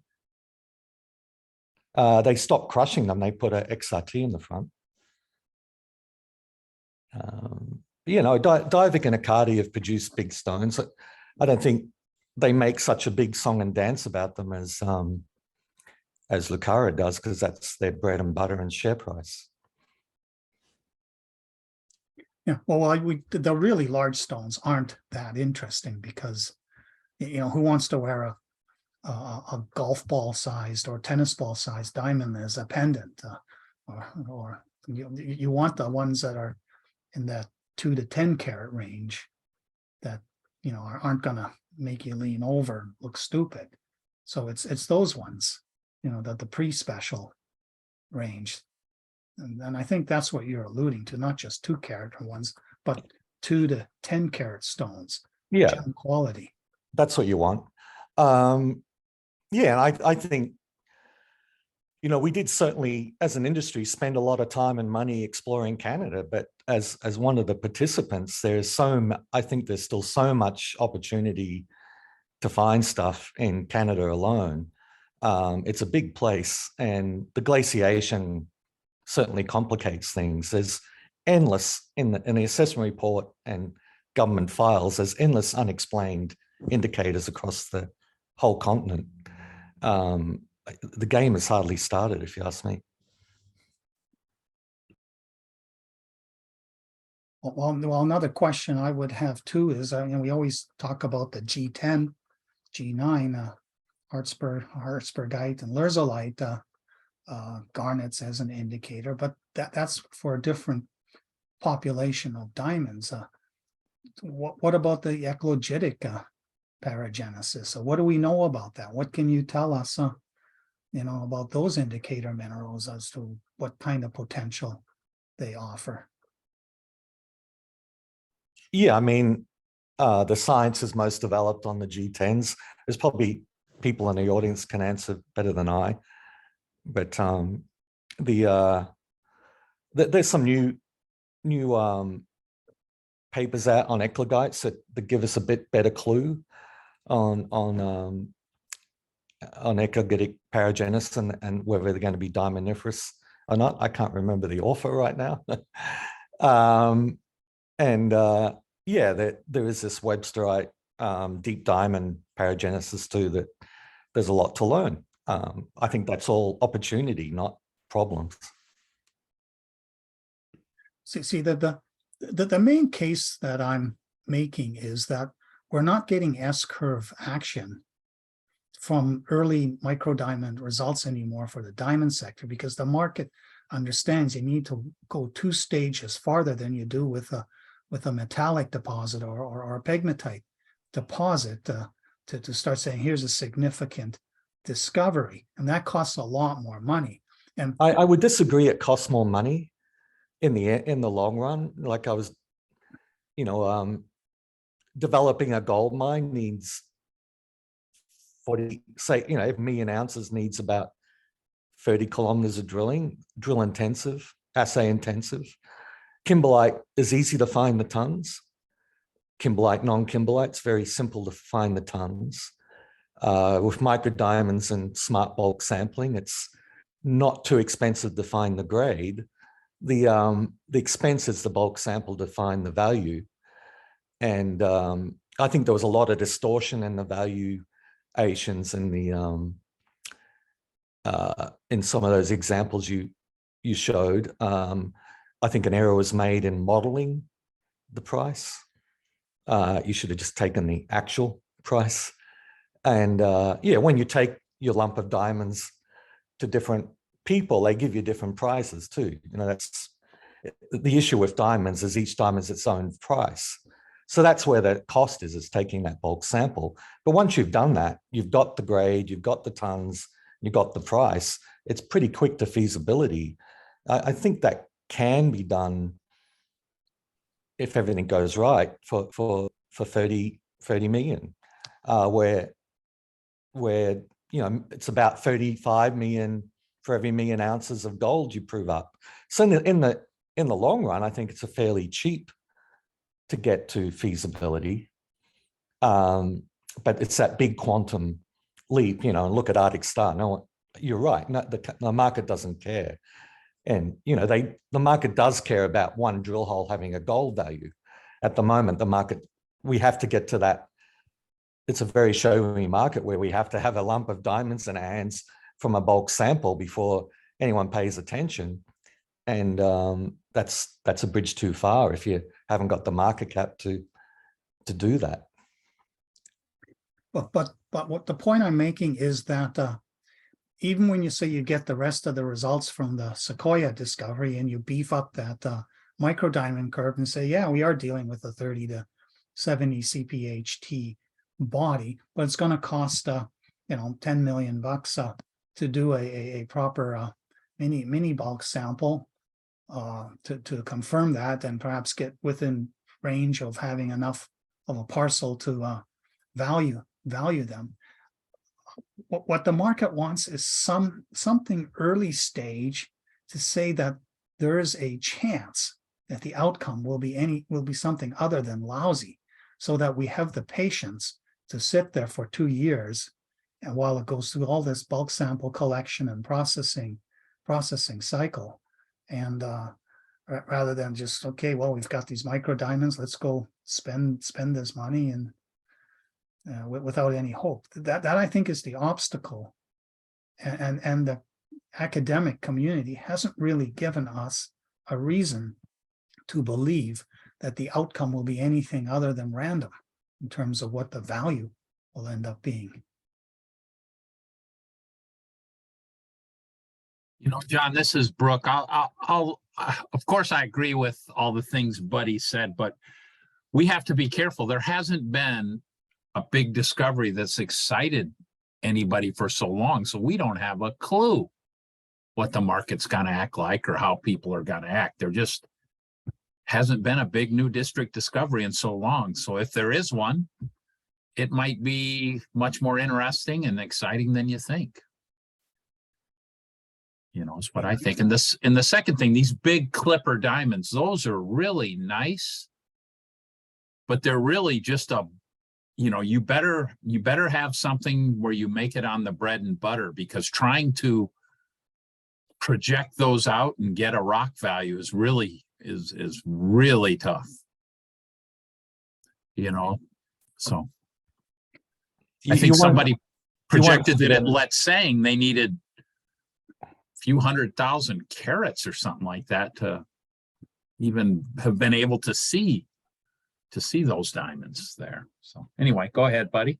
D: They stopped crushing them. They put an XRT in the front. You know, Diavic and Akadi have produced big stones. I don't think they make such a big song and dance about them as Lucara does, because that's their bread and butter and share price.
B: Yeah, well, the really large stones aren't that interesting because, you know, who wants to wear a golf ball sized or tennis ball sized diamond as a pendant? Or you want the ones that are in that 2 to 10 carat range that, you know, aren't going to make you lean over and look stupid. So it's those ones, you know, the pre-special range. And I think that's what you're alluding to, not just 2 carat ones, but 2 to 10 carat stones.
D: Yeah,
B: gem quality.
D: That's what you want. Yeah, I think, you know, we did certainly, as an industry, spend a lot of time and money exploring Canada, but as one of the participants, I think there's still so much opportunity to find stuff in Canada alone. It's a big place, and the glaciation certainly complicates things. There's endless, in the assessment report and government files, there's endless unexplained indicators across the whole continent. The game has hardly started, if you ask me.
B: Well, another question I would have too is, we always talk about the G10, G9, Hartsbergite and Lherzolite garnets as an indicator, but that's for a different population of diamonds. What about the eclogitic paragenesis? So what do we know about that? What can you tell us, about those indicator minerals as to what kind of potential they offer?
D: Yeah, I mean, the science is most developed on the G10s. There's probably people in the audience can answer better than I, but there's some new papers out on eclogites that give us a bit better clue on eclogitic paragenesis and whether they're going to be diamondiferous or not. I can't remember the author right now. Yeah, there is this Websterite deep diamond paragenesis too, that there's a lot to learn. I think that's all opportunity, not problems.
B: See the main case that I'm making is that we're not getting S-curve action from early microdiamond results anymore for the diamond sector, because the market understands you need to go 2 stages farther than you do with a metallic deposit or a pegmatite deposit to start saying here's a significant discovery, and that costs a lot more money. And
D: I would disagree. It costs more money in the long run. Like I was, developing a gold mine needs 40, say, 1 million ounces needs about 30 kilometers of drilling, drill intensive, assay intensive. Kimberlite is easy to find the tons. Kimberlite, non-kimberlite, it's very simple to find the tons. With microdiamonds and smart bulk sampling, it's not too expensive to find the grade. The expense is the bulk sample to find the value. And I think there was a lot of distortion in the valuations in in some of those examples you showed. I think an error was made in modeling the price. You should have just taken the actual price. And yeah, when you take your lump of diamonds to different people, they give you different prices too. That's the issue with diamonds, is each diamond is its own price. So that's where the cost is taking that bulk sample. But once you've done that, you've got the grade, you've got the tons, you've got the price, it's pretty quick to feasibility. I think that can be done if everything goes right for 30 million, where it's about 35 million for every 1 million ounces of gold you prove up. So in the long run, I think it's a fairly cheap to get to feasibility, but it's that big quantum leap. Look at Arctic Star. No, you're right. No, the market doesn't care, and the market does care about one drill hole having a gold value. At the moment, the market, we have to get to that. It's a very showy market where we have to have a lump of diamonds in our hands from a bulk sample before anyone pays attention. And that's a bridge too far if you haven't got the market cap to do that.
B: But what the point I'm making is that even when you say you get the rest of the results from the Sequoia discovery and you beef up that microdiamond curve and say, yeah, we are dealing with a 30 to 70 CPHT body, but it's going to cost 10 million bucks to do a proper mini bulk sample to confirm that, and perhaps get within range of having enough of a parcel to value them. What the market wants is something early stage to say that there is a chance that the outcome will be something other than lousy, so that we have the patience to sit there for 2 years, and while it goes through all this bulk sample collection and processing cycle, and rather than just, okay, well, we've got these micro diamonds, let's go spend this money and without any hope. That I think is the obstacle, and the academic community hasn't really given us a reason to believe that the outcome will be anything other than random in terms of what the value will end up being.
E: You know, John, this is Brooke. Of course, I agree with all the things Buddy said, but we have to be careful. There hasn't been a big discovery that's excited anybody for so long, so we don't have a clue what the market's going to act like or how people are going to act. There just hasn't been a big new district discovery in so long. So if there is one, it might be much more interesting and exciting than you think. You know, is what I think. And the second thing, these big CLIPPIR diamonds, those are really nice, but they're really just a, you know, you better have something where you make it on the bread and butter, because trying to project those out and get a rock value is really tough. You know, so I think somebody projected that at Let's Saying they needed few 100,000 carats or something like that to even have been able to see those diamonds there. So anyway, go ahead, buddy.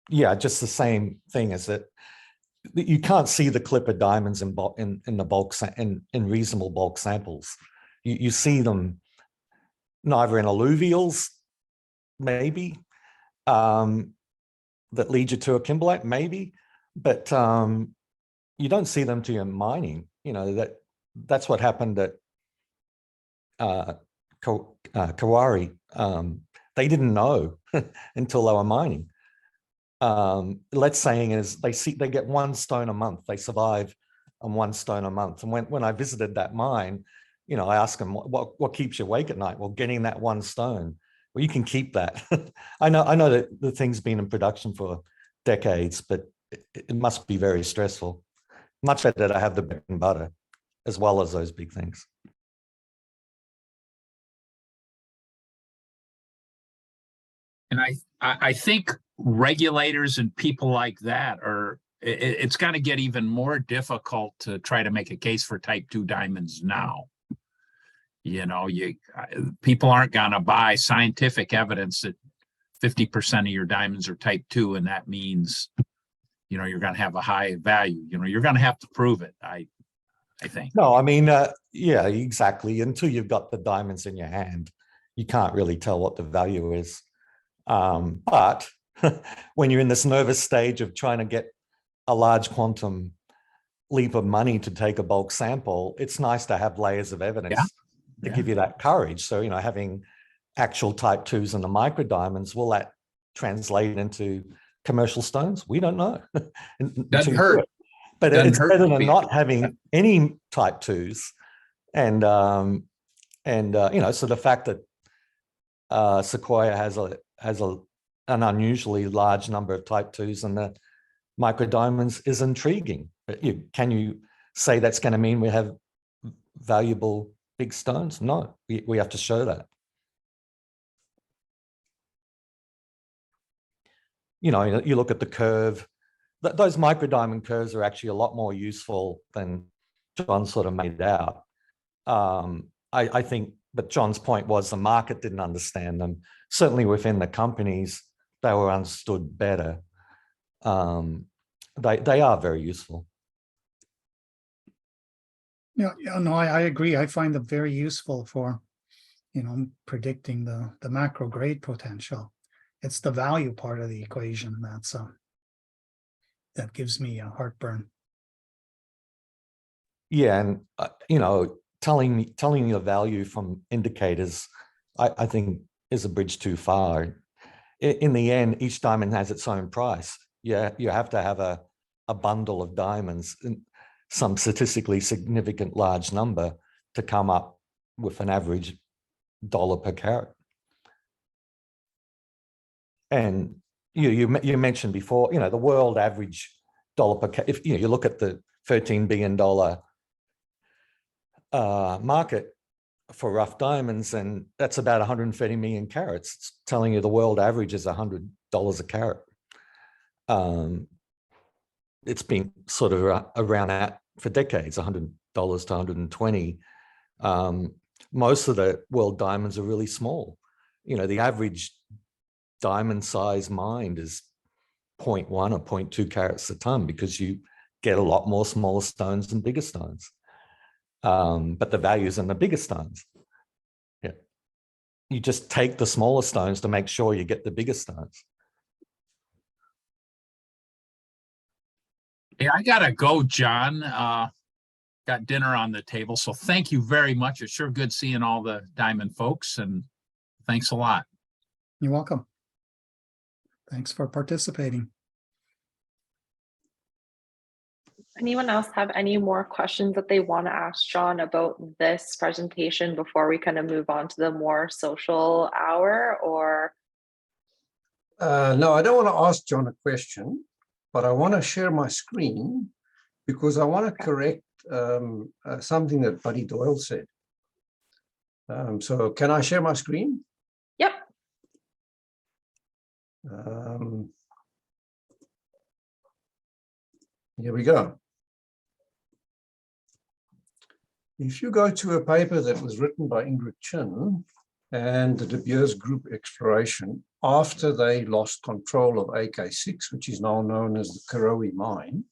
D: Yeah, just the same thing as that you can't see the CLIPPIR diamonds in the bulk in reasonable bulk samples. You see them neither in alluvials, maybe, that lead you to a kimberlite, maybe, but you don't see them to your mining. You know, that's what happened at Kawari. They didn't know until they were mining. Let's Saying is they get 1 stone a month. They survive on 1 stone a month. And when I visited that mine, you know, I asked them what keeps you awake at night. Well, getting that 1 stone. Well, you can keep that. I know that the thing's been in production for decades, but it must be very stressful. Much better to have the bread and butter as well as those big things.
E: And I think regulators and people like that it's going to get even more difficult to try to make a case for type 2 diamonds now. You know, people aren't going to buy scientific evidence that 50% of your diamonds are type 2, and that means, you know, you're going to have a high value. You know, you're going to have to prove it, I think.
D: No, I mean, yeah, exactly. Until you've got the diamonds in your hand, you can't really tell what the value is. But when you're in this nervous stage of trying to get a large quantum leap of money to take a bulk sample, it's nice to have layers of evidence to give you that courage. So, you know, having actual type 2s and the micro diamonds, will that translate into commercial stones? We don't know.
E: Doesn't hurt.
D: But it's better than not having any type 2s. And you know, so the fact that Sequoia has an unusually large number of type 2s and the micro diamonds is intriguing. But can you say that's going to mean we have valuable big stones? No, we have to show that. You know, you look at the curve, those micro diamond curves are actually a lot more useful than John sort of made out. I think, but John's point was the market didn't understand them. Certainly within the companies, they were understood better. They are very useful.
B: Yeah, no, I agree. I find them very useful for, you know, predicting the macro grade potential. It's the value part of the equation that gives me a heartburn.
D: Yeah, and you know, telling you the value from indicators, I think is a bridge too far. In the end, each diamond has its own price. Yeah, you have to have a bundle of diamonds, some statistically significant large number to come up with an average dollar per carat. And you mentioned before, you know, the world average dollar per carat. If you know, you look at the $13 billion market for rough diamonds, and that's about 130 million carats. It's telling you the world average is $100 a carat. It's been sort of around that for decades, $100 to 120. most of the world diamonds are really small. You know, the average diamond size mine is 0.1 or 0.2 carats a ton, because you get a lot more smaller stones than bigger stones. But the value's in the bigger stones. Yeah. You just take the smaller stones to make sure you get the bigger stones.
E: Hey, I gotta go, John. Got dinner on the table, so thank you very much. It's sure good seeing all the diamond folks, and thanks a lot.
B: You're welcome. Thanks for participating.
A: Anyone else have any more questions that they want to ask John about this presentation before we kind of move on to the more social hour? Or
C: No, I don't want to ask John a question, but I want to share my screen because I want to correct something that Buddy Doyle said. So can I share my screen?
A: Yep.
C: Here we go. If you go to a paper that was written by Ingrid Chin and the De Beers Group Exploration after they lost control of AK6, which is now known as the Karowe mine,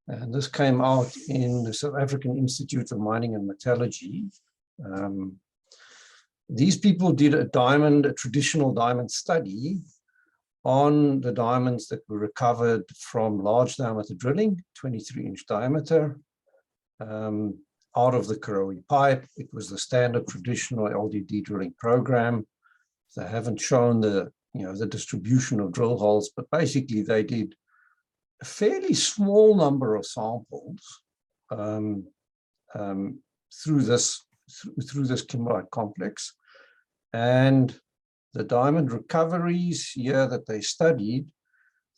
C: and this came out in the South African Institute of Mining and Metallurgy. These people did a traditional diamond study on the diamonds that were recovered from large diameter drilling, 23-inch diameter, out of the Karowe pipe. It was the standard traditional LDD drilling program. They haven't shown the distribution of drill holes, but basically they did a fairly small number of samples through this kimberlite complex, and the diamond recoveries here that they studied,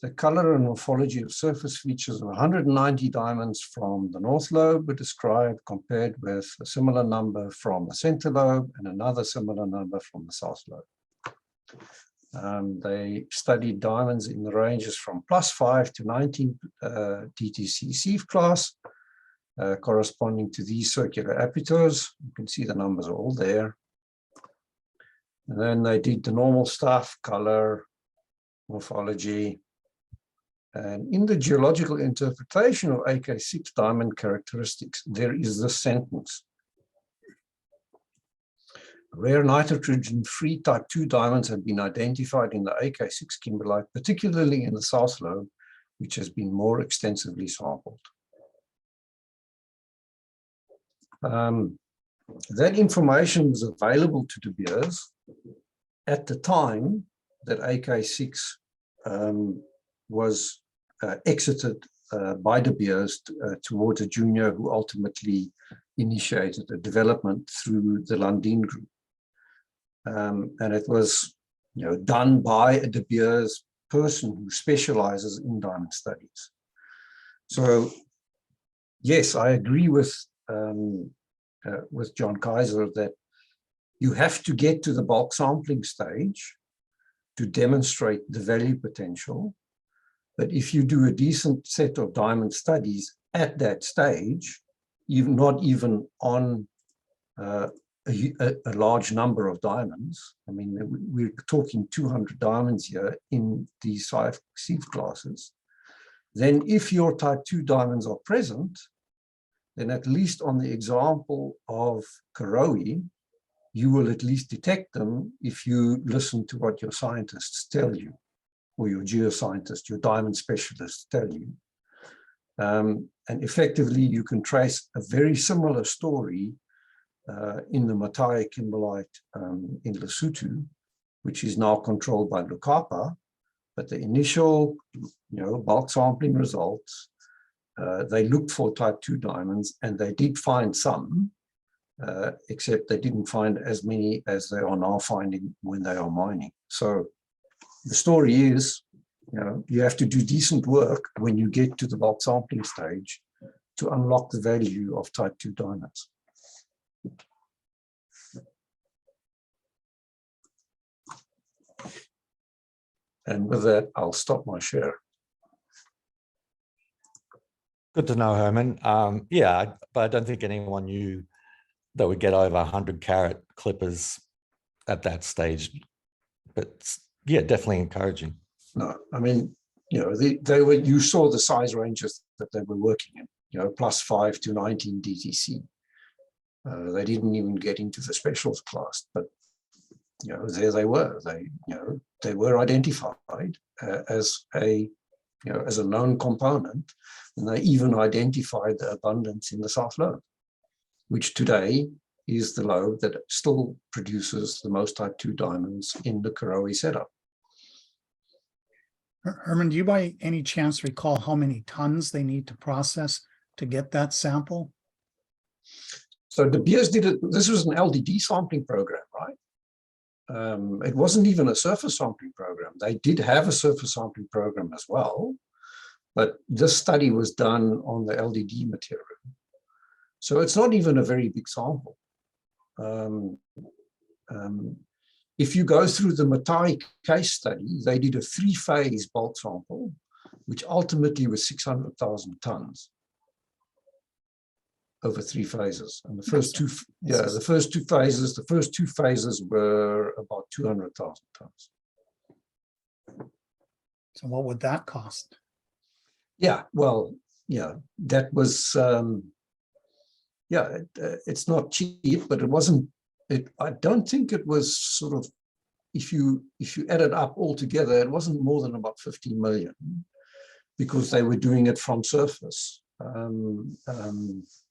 C: the color and morphology of surface features of 190 diamonds from the North Lobe were described, compared with a similar number from the Center Lobe and another similar number from the South Lobe. They studied diamonds in the ranges from +5 to 19 DTC sieve class, corresponding to these circular apitures. You can see the numbers are all there. And then they did the normal stuff, color, morphology. And in the geological interpretation of AK6 diamond characteristics, there is this sentence: rare nitrogen-free type 2 diamonds have been identified in the AK6 kimberlite, particularly in the South Lobe, which has been more extensively sampled. That information was available to De Beers at the time that AK6 was exited by De Beers towards a junior who ultimately initiated a development through the Lundin Group. And it was done by a De Beers person who specializes in diamond studies. So yes, I agree with John Kaiser that you have to get to the bulk sampling stage to demonstrate the value potential. But if you do a decent set of diamond studies at that stage, not even on a large number of diamonds, I mean, we're talking 200 diamonds here in these 5 sieve classes, then if your type 2 diamonds are present, then at least on the example of Karowe, you will at least detect them if you listen to what your scientists tell you, or your geoscientists, your diamond specialists tell you. And effectively, you can trace a very similar story in the Mataya kimberlite in Lesotho, which is now controlled by Lukapa. But the initial bulk sampling results, they looked for type 2 diamonds, and they did find some, except they didn't find as many as they are now finding when they are mining. So the story is, you have to do decent work when you get to the bulk sampling stage to unlock the value of type 2 diamonds. And with that, I'll stop my share.
D: Good to know, Herman. Yeah, but I don't think anyone knew that would get over 100 carat clippers at that stage. But yeah, definitely encouraging.
C: No, I mean, you know, they were, you saw the size ranges that they were working in, you know, +5 to 19 DTC. They didn't even get into the specials class, but you know, there they were. They were identified as a known component, and they even identified the abundance in the South Lobe, which today is the lobe that still produces the most type 2 diamonds in the Karowe setup.
B: Herman, do you by any chance recall how many tons they need to process to get that sample?
C: So De Beers did it. This was an LDD sampling program, right? It wasn't even a surface sampling program. They did have a surface sampling program as well, but this study was done on the LDD material. So it's not even a very big sample. If you go through the Matai case study, they did a 3-phase bulk sample, which ultimately was 600,000 tons over 3 phases. And the first two, the first two phases were about 200,000 tons.
B: So what would that cost?
C: Yeah, well, yeah, that was, it's not cheap, but it wasn't, I don't think it was sort of, if you add it up all together, it wasn't more than about 15 million, because they were doing it from surface.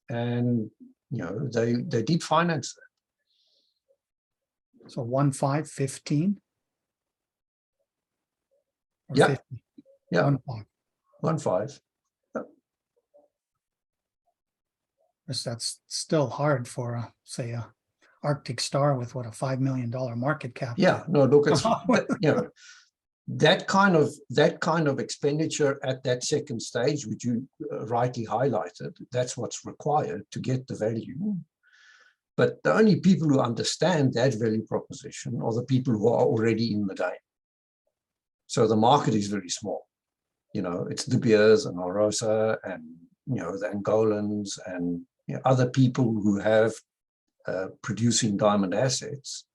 C: And you know, they did finance that.
B: So 15? Or
C: Yeah.
B: 50?
C: Yeah.
B: 15.
C: 15.
B: Because that's still hard for say a Arctic Star with what, a $5 million market cap.
C: Yeah, no, look, it's you know, that kind of expenditure at that second stage, which you rightly highlighted, that's what's required to get the value. But the only people who understand that value proposition are the people who are already in the game. So the market is very small. You know, it's De Beers and Alrosa and, you know, the Angolans and, you know, other people who have producing diamond assets.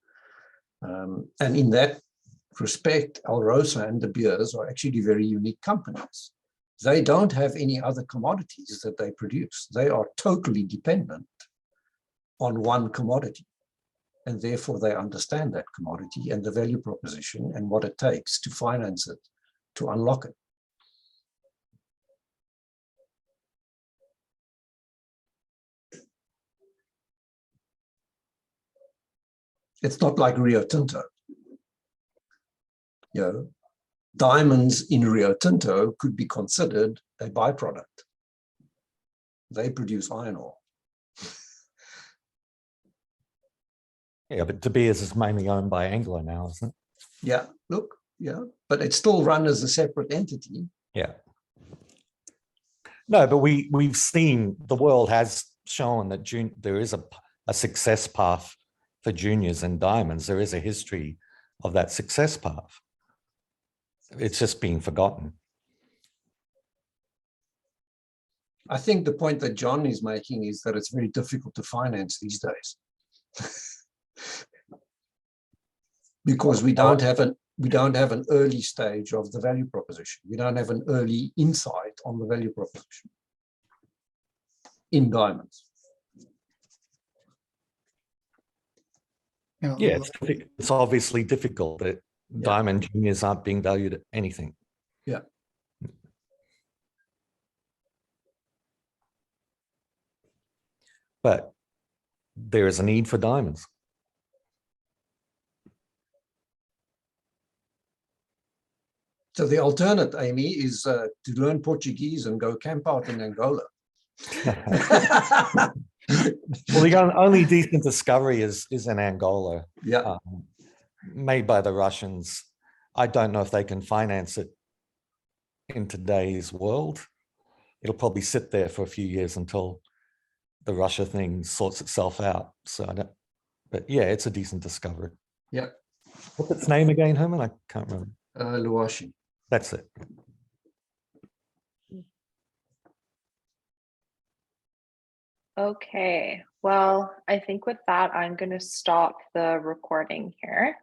C: And in that respect, Alrosa and De Beers are actually very unique companies. They don't have any other commodities that they produce. They are totally dependent on one commodity. And therefore they understand that commodity and the value proposition and what it takes to finance it, to unlock it. It's not like Rio Tinto. You know, diamonds in Rio Tinto could be considered a byproduct. They produce iron ore.
D: Yeah, but De Beers is mainly owned by Anglo now, isn't it?
C: Yeah, look, yeah, but it's still run as a separate entity.
D: Yeah. No, but we've seen, the world has shown that there is a success path for juniors and diamonds. There is a history of that success path. It's just being forgotten.
C: I think the point that John is making is that it's very difficult to finance these days. Because we don't have an early stage of the value proposition. We don't have an early insight on the value proposition in diamonds.
B: Now,
D: Yeah, it's obviously difficult that diamond juniors aren't being valued at anything.
C: Yeah.
D: But there is a need for diamonds.
C: So the alternate, Amy, is to learn Portuguese and go camp out in Angola.
D: Well, the only decent discovery is in Angola.
C: Yeah.
D: Made by the Russians. I don't know if they can finance it in today's world. It'll probably sit there for a few years until the Russia thing sorts itself out. So I don't, but yeah, it's a decent discovery.
C: Yeah.
D: What's its name again, Herman? I can't remember.
C: Luashi.
D: That's it.
A: Okay, Well, I think with that, I'm going to stop the recording here.